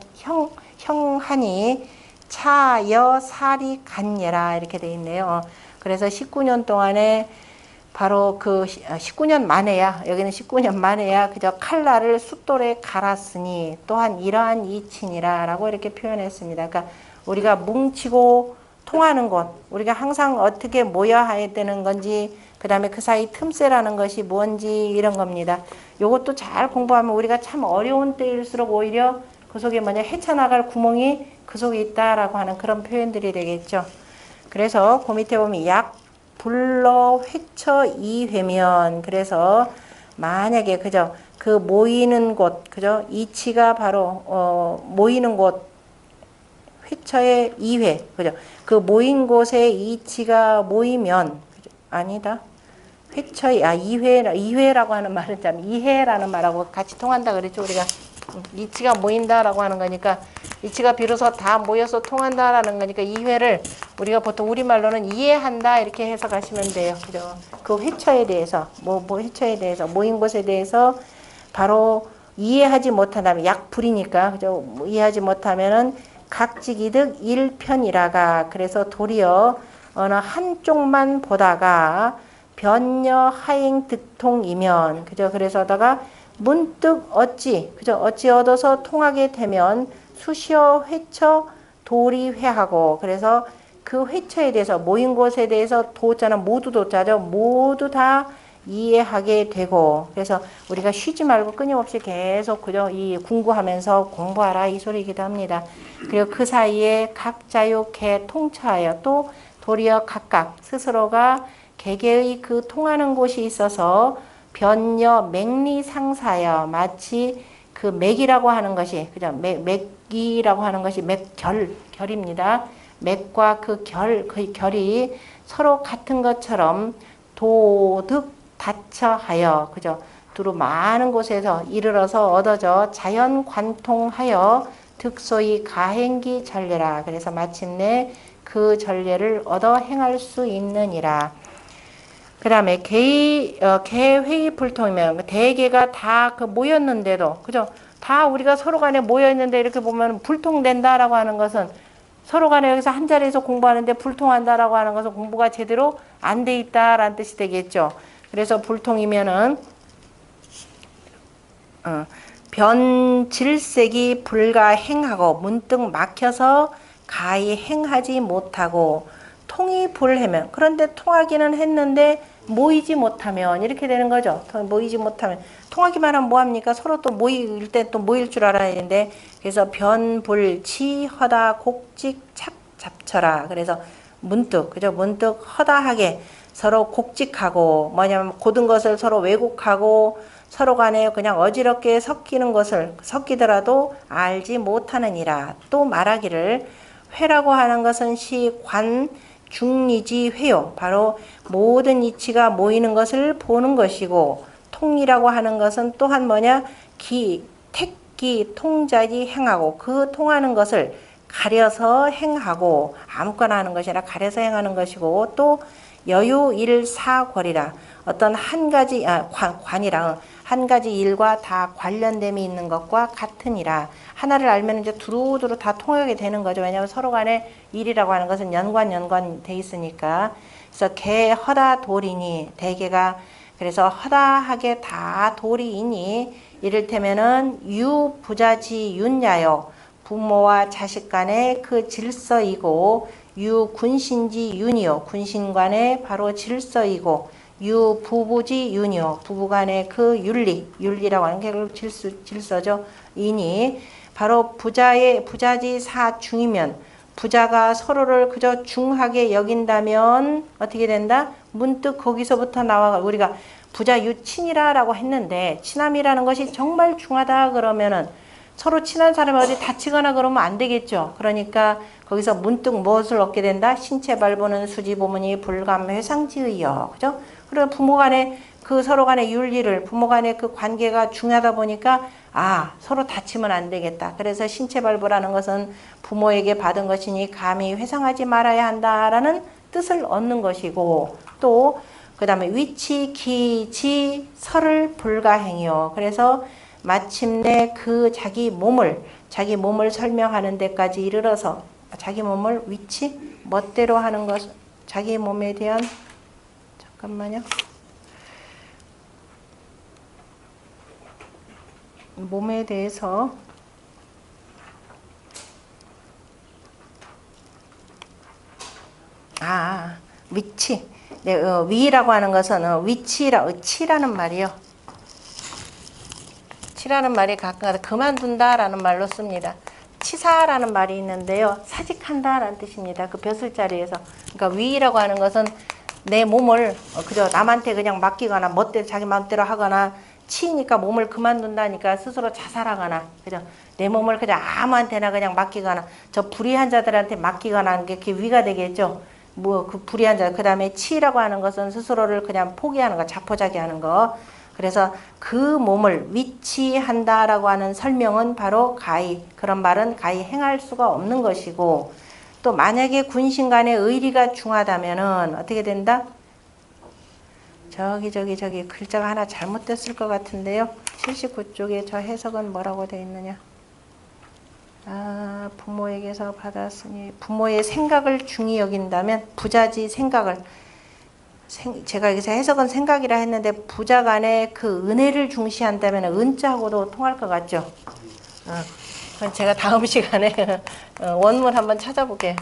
형하니 차여 살이 간예라 이렇게 돼 있네요. 그래서 19년 동안에 바로 그 19년 만에야 여기는 19년 만에야 그저 칼날을 숫돌에 갈았으니 또한 이러한 이친이라 라고 이렇게 표현했습니다. 그러니까 우리가 뭉치고 통하는 곳 우리가 항상 어떻게 모여야 되는 건지 그 다음에 그 사이 틈새라는 것이 뭔지 이런 겁니다. 요것도 잘 공부하면 우리가 참 어려운 때일수록 오히려 그 속에 헤쳐나갈 구멍이 그 속에 있다라고 하는 그런 표현들이 되겠죠. 그래서 그 밑에 보면 약 불러 회처 이회면 그래서 만약에 그죠 그 모이는 곳 그죠 이치가 바로 모이는 곳 회처의 이회 그죠 그 모인 곳에 이치가 모이면 그죠? 아니다 회처의 이회라고 하는 말은 참 이해라는 말하고 같이 통한다 그랬죠 우리가 이치가 모인다라고 하는 거니까 이치가 비로소 다 모여서 통한다라는 거니까 이회를 우리가 보통 우리말로는 이해한다 이렇게 해석하시면 돼요. 그죠? 그 회처에 대해서 회처에 대해서 모인 곳에 대해서 바로 이해하지 못한다면 약불이니까 그죠? 이해하지 못하면은 각지기득 일편이라가. 그래서 도리어 어느 한쪽만 보다가 변여 하행 득통이면, 그죠? 그래서다가 문득 어찌, 그죠? 어찌 얻어서 통하게 되면 수시어 회처 도리회하고. 그래서 그 회처에 대해서, 모인 곳에 대해서, 도자는 모두 도자죠. 모두 다 이해하게 되고. 그래서 우리가 쉬지 말고 끊임없이 계속, 그죠? 이 공부하면서 공부하라 이 소리이기도 합니다. 그리고 그 사이에 각 자유개 통처하여, 또 도리어 각각 스스로가 개개의 그 통하는 곳이 있어서 변여 맥리상사여, 마치 그 맥이라고 하는 것이, 그죠? 맥이라고 하는 것이 결입니다. 맥과 그 결이 서로 같은 것처럼 도득 다처하여, 그죠? 두루 많은 곳에서 이르러서 얻어져 자연 관통하여 득소히 가행기 전례라. 그래서 마침내 그 전례를 얻어 행할 수 있느니라. 그 다음에 개회의 불통이면, 대개가 다 그 모였는데도, 그죠? 다 우리가 서로 간에 모여있는데 이렇게 보면 불통된다라고 하는 것은, 서로 간에 여기서 한 자리에서 공부하는데 불통한다라고 하는 것은 공부가 제대로 안 돼 있다라는 뜻이 되겠죠. 그래서 불통이면은, 변질색이 불가행하고 문득 막혀서 가히 행하지 못하고, 통이 불해면, 그런데 통하기는 했는데 모이지 못하면, 이렇게 되는 거죠. 모이지 못하면, 통하기만 하면 뭐합니까? 서로 또 모일 때 또 모일 줄 알아야 되는데. 그래서 변불치 허다 곡직 잡쳐라. 그래서 문득, 그죠? 문득 허다하게 서로 곡직하고, 뭐냐면 고든 것을 서로 왜곡하고 서로 간에 그냥 어지럽게 섞이는 것을, 섞이더라도 알지 못하느니라. 또 말하기를, 회라고 하는 것은 시관 중리지 회요. 바로 모든 이치가 모이는 것을 보는 것이고, 통이라고 하는 것은 또한 뭐냐? 택기 통자지 행하고, 그 통하는 것을 가려서 행하고, 아무거나 하는 것이 아니라 가려서 행하는 것이고, 또 여유일사궐이라. 어떤 한 가지, 관이라. 한 가지 일과 다 관련됨이 있는 것과 같으니라. 하나를 알면 이제 두루두루 다 통하게 되는 거죠. 왜냐하면 서로 간에 일이라고 하는 것은 연관돼 있으니까. 그래서 개 허다 도리니, 대개가 그래서 허다하게 다 도리이니, 이를테면은 유부자지 윤야요, 부모와 자식 간의 그 질서이고, 유군신지 윤이요, 군신 간의 바로 질서이고, 유부부지 윤이요, 부부 간의 그 윤리라고 하는 게 질서죠. 이니 바로 부자지 사중이면, 부자가 서로를 그저 중하게 여긴다면 어떻게 된다? 문득 거기서부터 나와, 우리가 부자 유친이라고 했는데, 친함이라는 것이 정말 중하다 그러면은 서로 친한 사람이 어디 다치거나 그러면 안 되겠죠. 그러니까 거기서 문득 무엇을 얻게 된다? 신체 발보는 수지보문이 불감회상지의여. 그죠? 그리고 부모 간에 그 서로 간의 윤리를, 부모 간의 그 관계가 중요하다 보니까, 서로 다치면 안 되겠다. 그래서 신체 발보라는 것은 부모에게 받은 것이니 감히 회상하지 말아야 한다라는 뜻을 얻는 것이고, 또 그 다음에 위치, 기, 설을 불가행이요. 그래서 마침내 그 자기 몸을 설명하는 데까지 이르러서, 자기 몸을 위치, 멋대로 하는 것, 자기 몸에 대한, 잠깐만요. 몸에 대해서 위치. 네, 위라고 하는 것은 치라는 말이요. 치라는 말이 가끔 그만둔다라는 말로 씁니다. 치사라는 말이 있는데요. 사직한다라는 뜻입니다. 그 벼슬자리에서. 그러니까 위라고 하는 것은 내 몸을 그저 남한테 그냥 맡기거나 멋대로 자기 마음대로 하거나, 치니까 몸을 그만둔다니까 스스로 자살하거나, 그죠? 내 몸을 그냥 아무한테나 그냥 맡기거나, 저 불의한 자들한테 맡기거나 하는 게 그게 위가 되겠죠. 그 불의한 자. 그 다음에 치라고 하는 것은 스스로를 그냥 포기하는 거, 자포자기하는 거. 그래서 그 몸을 위치한다라고 하는 설명은 바로 가히, 그런 말은 가히 행할 수가 없는 것이고, 또 만약에 군신 간의 의리가 중하다면은 어떻게 된다? 저기 글자가 하나 잘못됐을 것 같은데요. 79쪽에 저 해석은 뭐라고 되어 있느냐? 부모에게서 받았으니 부모의 생각을 중히 여긴다면 부자지 생각을 제가 여기서 해석은 생각이라 했는데 부자 간에 그 은혜를 중시한다면 은자하고도 통할 것 같죠. 그건 제가 다음 시간에 원문 한번 찾아볼게.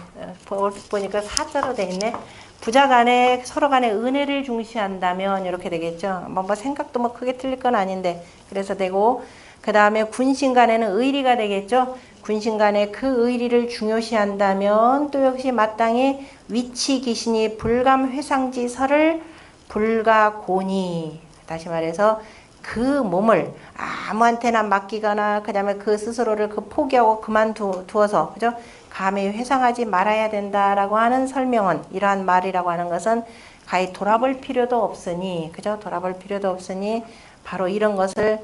보니까 사자로 돼 있네. 부자 간에 서로 간에 은혜를 중시한다면 이렇게 되겠죠. 뭐 생각도 뭐 크게 틀릴 건 아닌데 그래서 되고, 그 다음에 군신 간에는 의리가 되겠죠. 군신 간에 그 의리를 중요시한다면 또 역시 마땅히 위치 기신이 불감 회상지 설을 불가고니, 다시 말해서 그 몸을 아무한테나 맡기거나 그 다음에 그 스스로를 포기하고 그만두어서 그죠? 감히 회상하지 말아야 된다라고 하는 설명은, 이러한 말이라고 하는 것은 가히 돌아볼 필요도 없으니, 그죠? 돌아볼 필요도 없으니 바로 이런 것을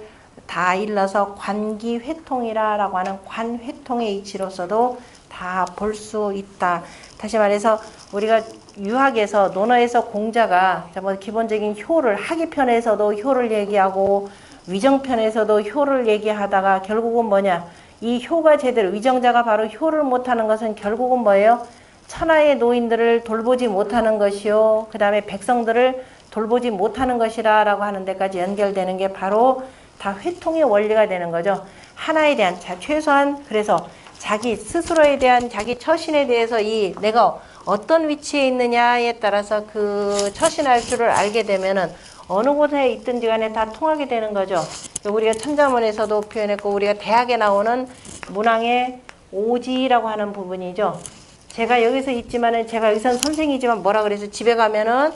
다 일러서 관기회통이라고 하는 관회통의 이치로서도 다 볼 수 있다. 다시 말해서 우리가 유학에서 논어에서 공자가 기본적인 효를, 학위편에서도 효를 얘기하고 위정편에서도 효를 얘기하다가 결국은 뭐냐, 이 효가 제대로, 위정자가 바로 효를 못하는 것은 결국은 뭐예요? 천하의 노인들을 돌보지 못하는 것이요, 그 다음에 백성들을 돌보지 못하는 것이라 라고 하는 데까지 연결되는 게 바로 다 회통의 원리가 되는 거죠. 하나에 대한, 최소한 그래서 자기 스스로에 대한 자기 처신에 대해서 내가 어떤 위치에 있느냐에 따라서 그 처신할 줄을 알게 되면은 어느 곳에 있든지 간에 다 통하게 되는 거죠. 우리가 천자문에서도 표현했고 우리가 대학에 나오는 문항의 오지라고 하는 부분이죠. 제가 여기서 있지만은, 제가 여기서는 선생이지만 뭐라 그래서 집에 가면은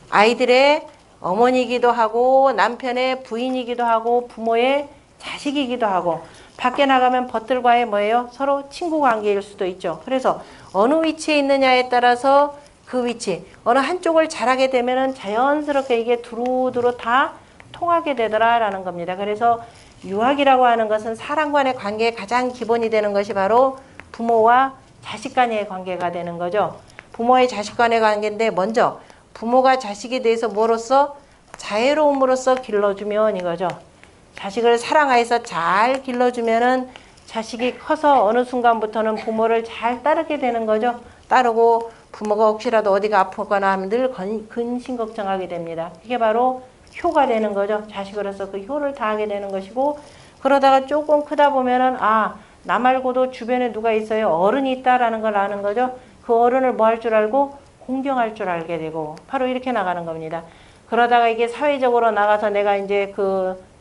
아이들의 어머니이기도 하고 남편의 부인이기도 하고 부모의 자식이기도 하고, 밖에 나가면 벗들과의 뭐예요? 서로 친구 관계일 수도 있죠. 그래서 어느 위치에 있느냐에 따라서 그 위치, 어느 한쪽을 잘하게 되면은 자연스럽게 이게 두루두루 다 통하게 되더라라는 겁니다. 그래서 유학이라고 하는 것은 사람 간의 관계의 가장 기본이 되는 것이 바로 부모와 자식 간의 관계가 되는 거죠. 부모의 자식 간의 관계인데, 먼저 부모가 자식에 대해서 뭐로써? 자애로움으로써 길러주면 이거죠. 자식을 사랑하여서 잘 길러주면은 자식이 커서 어느 순간부터는 부모를 잘 따르게 되는 거죠. 따르고 부모가 혹시라도 어디가 아프거나 하면 늘 근심 걱정하게 됩니다. 이게 바로 효가 되는 거죠. 자식으로서 그 효를 다하게 되는 것이고, 그러다가 조금 크다 보면은 나 말고도 주변에 누가 있어요. 어른이 있다라는 걸 아는 거죠. 그 어른을 뭐 할 줄 알고? 공경할 줄 알게 되고, 바로 이렇게 나가는 겁니다. 그러다가 이게 사회적으로 나가서 내가 이제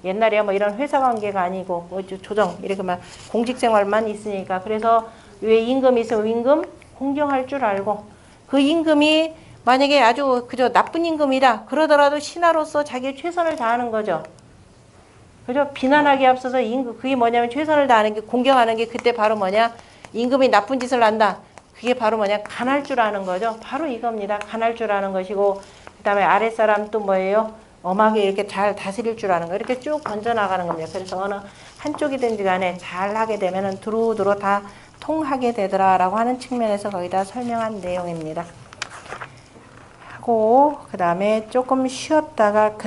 옛날에 뭐 이런 회사 관계가 아니고 조정 이렇게 막 공직 생활만 있으니까, 그래서 왜 임금이 있으면 임금 공경할 줄 알고, 그 임금이 만약에 아주 그저 나쁜 임금이다 그러더라도 신하로서 자기의 최선을 다하는 거죠. 그죠? 비난하기 앞서서 임금, 그게 뭐냐면 최선을 다하는 게, 공경하는 게 그때 바로 뭐냐, 임금이 나쁜 짓을 한다, 그게 바로 뭐냐, 간할 줄 아는 거죠. 바로 이겁니다. 간할 줄 아는 것이고, 그 다음에 아랫사람 또 뭐예요? 엄하게 이렇게 잘 다스릴 줄 아는 거, 이렇게 쭉 번져나가는 겁니다. 그래서 어느 한쪽이든지 간에 잘 하게 되면은 두루두루 다 통하게 되더라라고 하는 측면에서 거기다 설명한 내용입니다. 하고 그 다음에 조금 쉬었다가